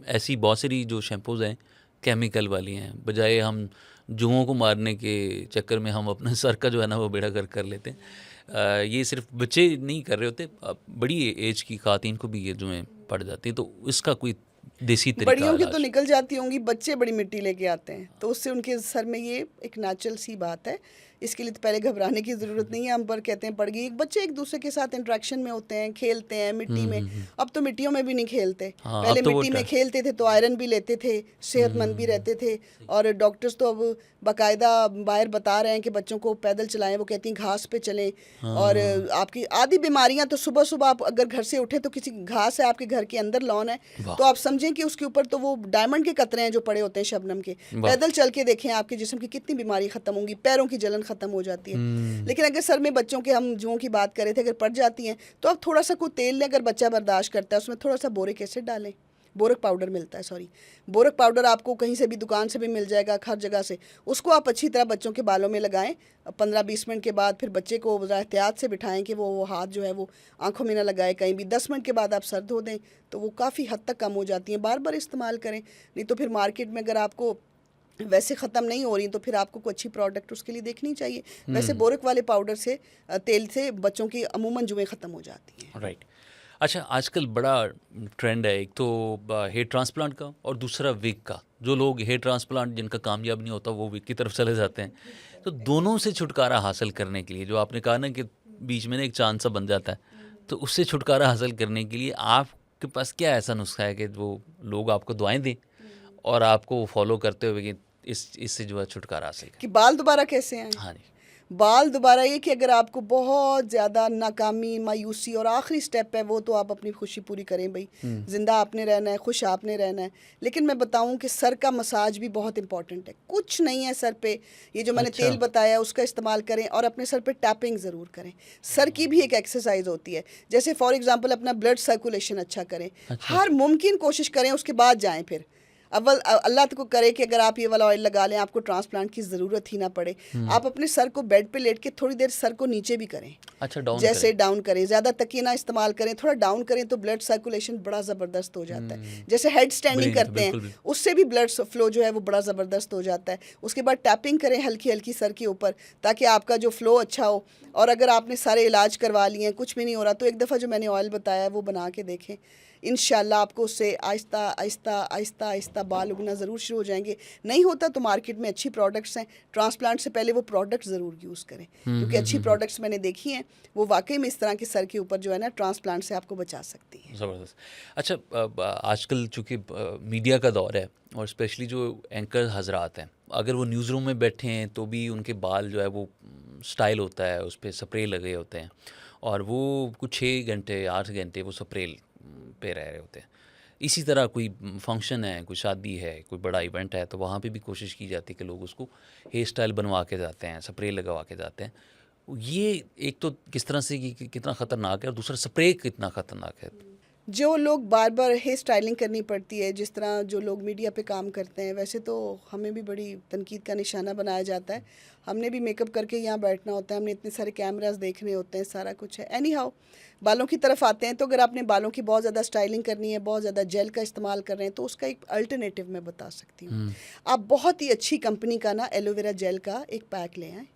ऐसी बहुत सारी जो शैम्पूज़ हैं केमिकल वाली हैं, बजाय हम जुओं को मारने के चक्कर में हम अपने सर का जो है ना वो बेड़ा गर्क कर लेते हैं। ये सिर्फ बच्चे नहीं कर रहे होते, बड़ी एज की खातून को भी ये जुएँ पड़ जाती हैं। तो इसका कोई देसी तरीका बड़ियों की तो इलाज? निकल जाती होंगी, बच्चे बड़ी मिट्टी लेके आते हैं, तो उससे उनके सर में ये एक नेचुरल सी बात है। इसके लिए तो पहले घबराने की ज़रूरत नहीं है। हम पर कहते हैं पड़ गई, बच्चे एक दूसरे के साथ इंटरेक्शन में होते हैं, खेलते हैं मिट्टी में। अब तो मिट्टियों में भी नहीं खेलते। हाँ, पहले अब तो वो मिट्टी में खेलते थे तो आयरन भी लेते थे, सेहतमंद भी रहते थे। और डॉक्टर्स तो अब बाकायदा बाहर बता रहे हैं कि बच्चों को पैदल चलाएं, वो कहती हैं घास पे चलें। और आपकी आधी बीमारियां तो सुबह सुबह आप अगर घर से उठे तो किसी घास है आपके घर के अंदर, लॉन है, वाह। तो आप समझें कि उसके ऊपर तो वो डायमंड के कतरे हैं जो पड़े होते हैं शबनम के। वाह। पैदल चल के देखें आपके जिस्म की कितनी बीमारी ख़त्म होंगी, पैरों की जलन ख़त्म हो जाती है। लेकिन अगर सर में बच्चों के, हम जुओं की बात कर रहे थे, अगर पड़ जाती हैं तो आप थोड़ा सा कोई तेल लें, अगर बच्चा बर्दाश्त करता है उसमें थोड़ा सा बोरिक एसिड डालें। बोरक पाउडर मिलता है, सॉरी, बोरक पाउडर आपको कहीं से भी दुकान से भी मिल जाएगा, हर जगह से। उसको आप अच्छी तरह बच्चों के बालों में लगाएं 15-20 मिनट के बाद। फिर बच्चे को एहतियात से बिठाएं कि वो हाथ जो है वो आंखों में ना लगाए कहीं भी। 10 मिनट के बाद आप सर धो दें तो वो काफ़ी हद तक कम हो जाती हैं। बार बार इस्तेमाल करें, नहीं तो फिर मार्केट में अगर आपको वैसे ख़त्म नहीं हो रही तो फिर आपको कोई अच्छी प्रोडक्ट उसके लिए देखनी चाहिए। वैसे बोरक वाले पाउडर से, तेल से बच्चों की अमूमन जुएँ ख़त्म हो जाती हैं। राइट। अच्छा आजकल बड़ा ट्रेंड है, एक तो हेयर ट्रांसप्लांट का और दूसरा विग का। जो लोग हेयर ट्रांसप्लांट जिनका कामयाब नहीं होता वो विग की तरफ चले जाते हैं। तो दोनों से छुटकारा हासिल करने के लिए, जो आपने कहा ना कि बीच में ना एक चांद सा बन जाता है, तो उससे छुटकारा हासिल करने के लिए आपके पास क्या ऐसा नुस्खा है कि वो लोग आपको दुआएं दें और आपको फॉलो करते हुए कि इससे जो है छुटकारा हासिल करें? कि बाल दोबारा कैसे आएँ? हाँ जी। बाल दोबारा ये कि अगर आपको बहुत ज़्यादा नाकामी, मायूसी और आखिरी स्टेप है वो, तो आप अपनी खुशी पूरी करें भाई। ज़िंदा आपने रहना है, खुश आपने रहना है। लेकिन मैं बताऊं कि सर का मसाज भी बहुत इंपॉर्टेंट है। कुछ नहीं है सर पे, ये जो मैंने अच्छा। तेल बताया उसका इस्तेमाल करें और अपने सर पे टैपिंग ज़रूर करें। सर की भी एक एक्सरसाइज होती है, जैसे फॉर एग्ज़ाम्पल अपना ब्लड सर्कुलेशन अच्छा करें। अच्छा। हर मुमकिन कोशिश करें, उसके बाद जाएँ फिर। अव्वल अल्लाह को करे कि अगर आप ये वाला ऑयल लगा लें आपको ट्रांसप्लांट की ज़रूरत ही ना पड़े। आप अपने सर को बेड पे लेट के थोड़ी देर सर को नीचे भी करें, अच्छा, डाउन जैसे करें। डाउन करें, ज़्यादा तकिए ना इस्तेमाल करें, थोड़ा डाउन करें तो ब्लड सर्कुलेशन बड़ा ज़बरदस्त हो जाता है। जैसे हेड स्टैंडिंग Brilliant, करते हैं बिल्कुल। उससे भी ब्लड फ्लो जो है वो बड़ा ज़बरदस्त हो जाता है। उसके बाद टैपिंग करें हल्की हल्की सर के ऊपर, ताकि आपका जो फ्लो अच्छा हो। और अगर आपने सारे इलाज करवा लिए हैं, कुछ भी नहीं हो रहा, तो एक दफ़ा जो मैंने ऑयल बताया है वो बना के देखें। इंशाल्लाह आपको उससे आहिस्ता आहिस्ता आहिस्ता आहिस्ता बाल उगना ज़रूर शुरू हो जाएंगे। नहीं होता तो मार्केट में अच्छी प्रोडक्ट्स हैं, ट्रांसप्लांट से पहले वो प्रोडक्ट ज़रूर यूज़ करें, क्योंकि अच्छी प्रोडक्ट्स मैंने देखी हैं वो वाकई में इस तरह के सर के ऊपर जो है ना ट्रांसप्लांट से आपको बचा सकती हैं। ज़बरदस्त। अच्छा आजकल चूँकि मीडिया का दौर है और स्पेशली जो एंकर हजरात हैं, अगर वो न्यूज़ रूम में बैठे हैं तो भी उनके बाल जो है वो स्टाइल होता है, उस पर स्प्रे लगे होते हैं और वो कुछ 6 घंटे 8 घंटे वो स्प्रे पे रह रहे होते हैं। इसी तरह कोई फंक्शन है, कोई शादी है, कोई बड़ा इवेंट है, तो वहाँ पे भी कोशिश की जाती है कि लोग उसको हेयर स्टाइल बनवा के जाते हैं, स्प्रे लगवा के जाते हैं। ये एक तो किस तरह से कितना ख़तरनाक है, और दूसरा स्प्रे कितना ख़तरनाक है। जो लोग बार बार हेयर स्टाइलिंग करनी पड़ती है, जिस तरह जो लोग मीडिया पे काम करते हैं, वैसे तो हमें भी बड़ी तनकीद का निशाना बनाया जाता है। हमने भी मेकअप करके यहाँ बैठना होता है, हमने इतने सारे कैमरास देखने होते हैं, सारा कुछ है। एनी हाउ, बालों की तरफ आते हैं, तो अगर आपने बालों की बहुत ज़्यादा स्टाइलिंग करनी है, बहुत ज़्यादा जेल का इस्तेमाल कर रहे हैं, तो उसका एक अल्टरनेटिव मैं बता सकती हूँ। आप बहुत ही अच्छी कंपनी का ना एलोवेरा जेल का एक पैक ले आएँ,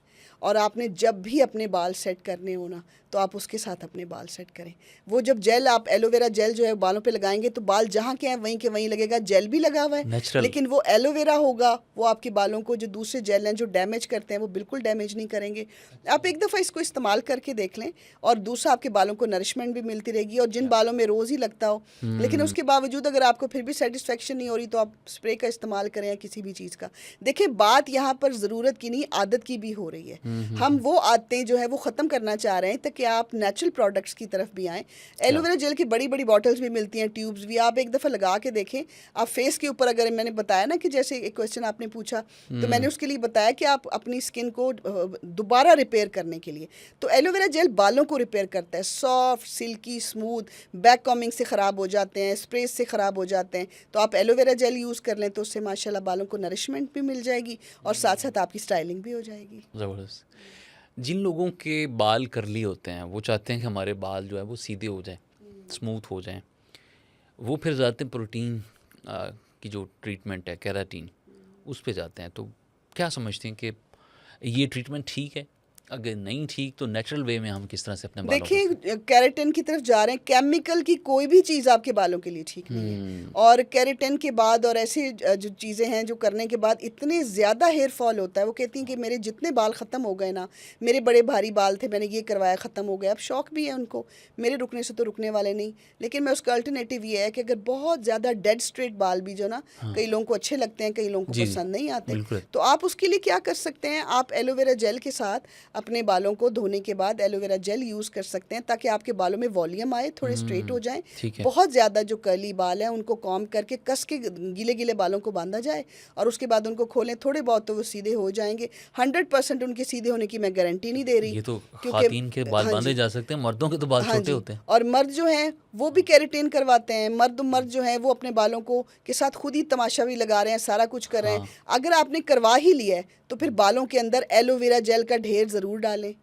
और आपने जब भी अपने बाल सेट करने हो ना, तो आप उसके साथ अपने बाल सेट करें। वो जब जेल, आप एलोवेरा जेल जो है बालों पे लगाएंगे, तो बाल जहाँ के हैं वहीं के वहीं लगेगा, जेल भी लगा हुआ है नेचुरल। लेकिन वो एलोवेरा होगा, वो आपके बालों को जो दूसरे जेल हैं जो डैमेज करते हैं, वो बिल्कुल डैमेज नहीं करेंगे। आप एक दफ़ा इसको इस्तेमाल करके देख लें, और दूसरा आपके बालों को नरिशमेंट भी मिलती रहेगी। और जिन बालों में रोज़ ही लगता हो, लेकिन उसके बावजूद अगर आपको फिर भी सेटिस्फेक्शन नहीं हो रही, तो आप स्प्रे का इस्तेमाल करें या किसी भी चीज़ का। देखिए, बात यहाँ पर ज़रूरत की नहीं, आदत की भी हो रही है। हम वो आदतें जो है वो ख़त्म करना चाह रहे हैं, ताकि आप नेचुरल प्रोडक्ट्स की तरफ भी आएँ। एलोवेरा जेल की बड़ी बड़ी बॉटल्स भी मिलती हैं, ट्यूब्स भी। आप एक दफ़ा लगा के देखें, आप फेस के ऊपर, अगर मैंने बताया ना कि जैसे एक क्वेश्चन आपने पूछा, तो मैंने उसके लिए बताया कि आप अपनी स्किन को दोबारा रिपेयर करने के लिए, तो एलोवेरा जेल बालों को रिपेयर करता है। Soft, silky, smooth, back combing से ख़राब हो जाते हैं, स्प्रे से ख़राब हो जाते हैं, तो आप एलोवेरा जेल यूज़ कर लें, तो उससे माशाल्लाह बालों को नरिशमेंट भी मिल जाएगी, और साथ साथ आपकी स्टाइलिंग भी हो जाएगी। ज़बरदस्त। जिन लोगों के बाल करली होते हैं, वो चाहते हैं कि हमारे बाल जो है वो सीधे हो जाएं, स्मूथ हो जाएं, वो फिर जाते हैं प्रोटीन की जो ट्रीटमेंट है, केराटिन, उस पे जाते हैं। तो क्या समझते हैं कि ये ट्रीटमेंट ठीक है? अगर नहीं ठीक, तो नेचुरल वे में हम किस तरह से अपने बालों को देखिए, केराटिन की तरफ जा रहे हैं, केमिकल की कोई भी चीज़ आपके बालों के लिए ठीक नहीं है। और केराटिन के बाद और ऐसी जो चीज़ें हैं जो करने के बाद इतने ज़्यादा हेयर फॉल होता है। वो कहती हैं कि मेरे जितने बाल ख़त्म हो गए ना, मेरे बड़े भारी बाल थे, मैंने ये करवाया, ख़त्म हो गए। अब शौक भी है उनको, मेरे रुकने से तो रुकने वाले नहीं। लेकिन मैं उसका अल्टरनेटिव ये है कि अगर बहुत ज़्यादा डेड स्ट्रेट बाल भी जो ना, कई लोगों को अच्छे लगते हैं, कई लोगों को पसंद नहीं आते, तो आप उसके लिए क्या कर सकते हैं, आप एलोवेरा जेल के साथ अपने बालों को धोने के बाद एलोवेरा जेल यूज़ कर सकते हैं, ताकि आपके बालों में वॉल्यूम आए, थोड़े स्ट्रेट हो जाएं। बहुत ज़्यादा जो कर्ली बाल हैं उनको कॉम्ब करके कस के गीले गीले बालों को बांधा जाए, और उसके बाद उनको खोलें, थोड़े बहुत तो वो सीधे हो जाएंगे। 100% उनके सीधे होने की मैं गारंटी नहीं दे रही। ये तो ख़वातीन के बाल बांधे जा सकते हैं, मर्दों के तो बाल छोटे होते हैं। और मर्द जो हैं वो भी केराटिन करवाते हैं। मर्द जो हैं वो अपने बालों को के साथ खुद ही तमाशा भी लगा रहे हैं, सारा कुछ कर रहे हैं। अगर आपने करवा ही लिया है, तो फिर बालों के अंदर एलोवेरा जेल का ढेर ज़रूर डालें।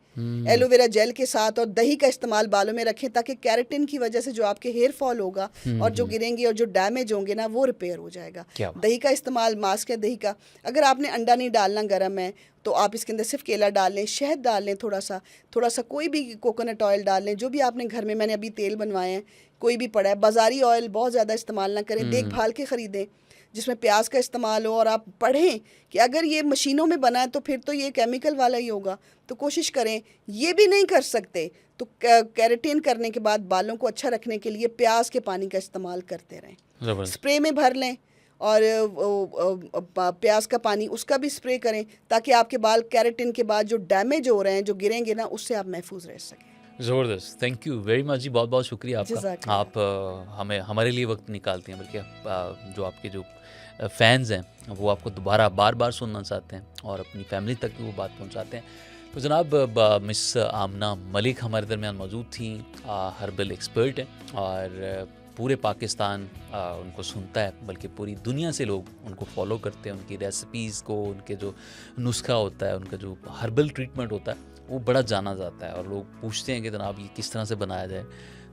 एलोवेरा जेल के साथ और दही का इस्तेमाल बालों में रखें, ताकि केराटिन की वजह से जो आपके हेयर फॉल होगा और जो गिरेंगे और जो डैमेज होंगे ना, वो रिपेयर हो जाएगा। दही का इस्तेमाल, मास्क है दही का। अगर आपने अंडा नहीं डालना गर्म है, तो आप इसके अंदर सिर्फ केला डाल लें, शहद डाल लें, थोड़ा सा कोई भी कोकोनट ऑयल डाल लें, जो भी आपने घर में, मैंने अभी तेल बनवाए हैं, कोई भी पड़ा है। बाज़ारी ऑयल बहुत ज़्यादा इस्तेमाल ना करें, देखभाल के ख़रीदें, जिसमें प्याज का इस्तेमाल हो। और आप पढ़ें कि अगर ये मशीनों में बना है, तो फिर तो ये केमिकल वाला ही होगा। तो कोशिश करें, ये भी नहीं कर सकते तो केराटिन करने के बाद बालों को अच्छा रखने के लिए प्याज के पानी का इस्तेमाल करते रहें। स्प्रे में भर लें, और प्याज का पानी उसका भी स्प्रे करें, ताकि आपके बाल केराटिन के बाद जो डैमेज हो रहे हैं, जो गिरेंगे ना, उससे आप महफूज रह सकें। ज़बरदस्त, थैंक यू वेरी मच जी, बहुत बहुत शुक्रिया आपका। आप हमें हमारे लिए वक्त निकालती हैं, बल्कि जो आपके जो फैंस हैं वो आपको दोबारा बार बार सुनना चाहते हैं, और अपनी फैमिली तक भी वो बात पहुंचाते हैं। तो जनाब मिस आमना मलिक हमारे दरमियान मौजूद थी, हर्बल एक्सपर्ट हैं, और पूरे पाकिस्तान उनको सुनता है, बल्कि पूरी दुनिया से लोग उनको फॉलो करते हैं। उनकी रेसिपीज़ को, उनके जो नुस्खा होता है, उनका जो हर्बल ट्रीटमेंट होता है, वो बड़ा जाना जाता है, और लोग पूछते हैं कि जनाब ये किस तरह से बनाया जाए,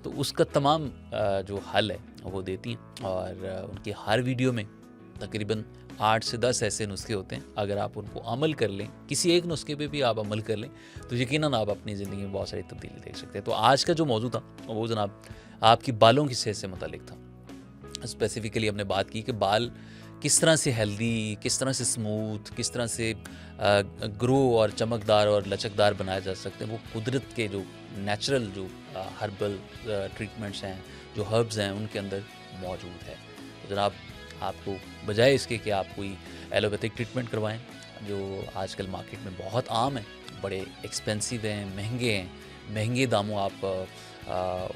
तो उसका तमाम जो हल है वो देती हैं। और उनकी हर वीडियो में तकरीबन 8 से 10 ऐसे नुस्खे होते हैं। अगर आप उनको अमल कर लें, किसी एक नुस्खे पे भी आप अमल कर लें, तो यकीनन आप अपनी ज़िंदगी में बहुत सारी तब्दीली देख सकते हैं। तो आज का जो मौजू था वो जनाब आपकी बालों की सेहत से मुतालिक था। स्पेसिफ़िकली हमने बात की कि बाल किस तरह से हेल्दी, किस तरह से स्मूथ, किस तरह से ग्रो और चमकदार और लचकदार बनाए जा सकते हैं। वो कुदरत के जो नेचुरल जो हर्बल ट्रीटमेंट्स हैं, जो हर्ब्स हैं, उनके अंदर मौजूद है। तो जनाब, आपको बजाय इसके कि आप कोई एलोपैथिक ट्रीटमेंट करवाएं, जो आजकल मार्केट में बहुत आम है, बड़े एक्सपेंसिव हैं, महंगे हैं, महंगे दामों आप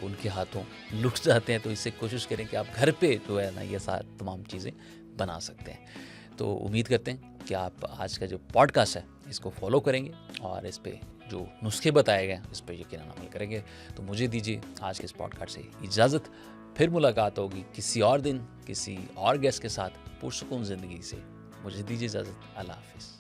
उनके हाथों लुट जाते हैं। तो इससे कोशिश करें कि आप घर पे जो है ना ये सारी तमाम चीज़ें बना सकते हैं। तो उम्मीद करते हैं कि आप आज का जो पॉडकास्ट है इसको फॉलो करेंगे और इस पे जो नुस्खे बताए गए हैं इस पर यकीनन अमल करेंगे। तो मुझे दीजिए आज के इस पॉडकास्ट से इजाज़त। फिर मुलाकात होगी किसी और दिन किसी और गेस्ट के साथ पुरसुकून ज़िंदगी से। मुझे दीजिए इजाज़त। अल्लाह हाफिज़।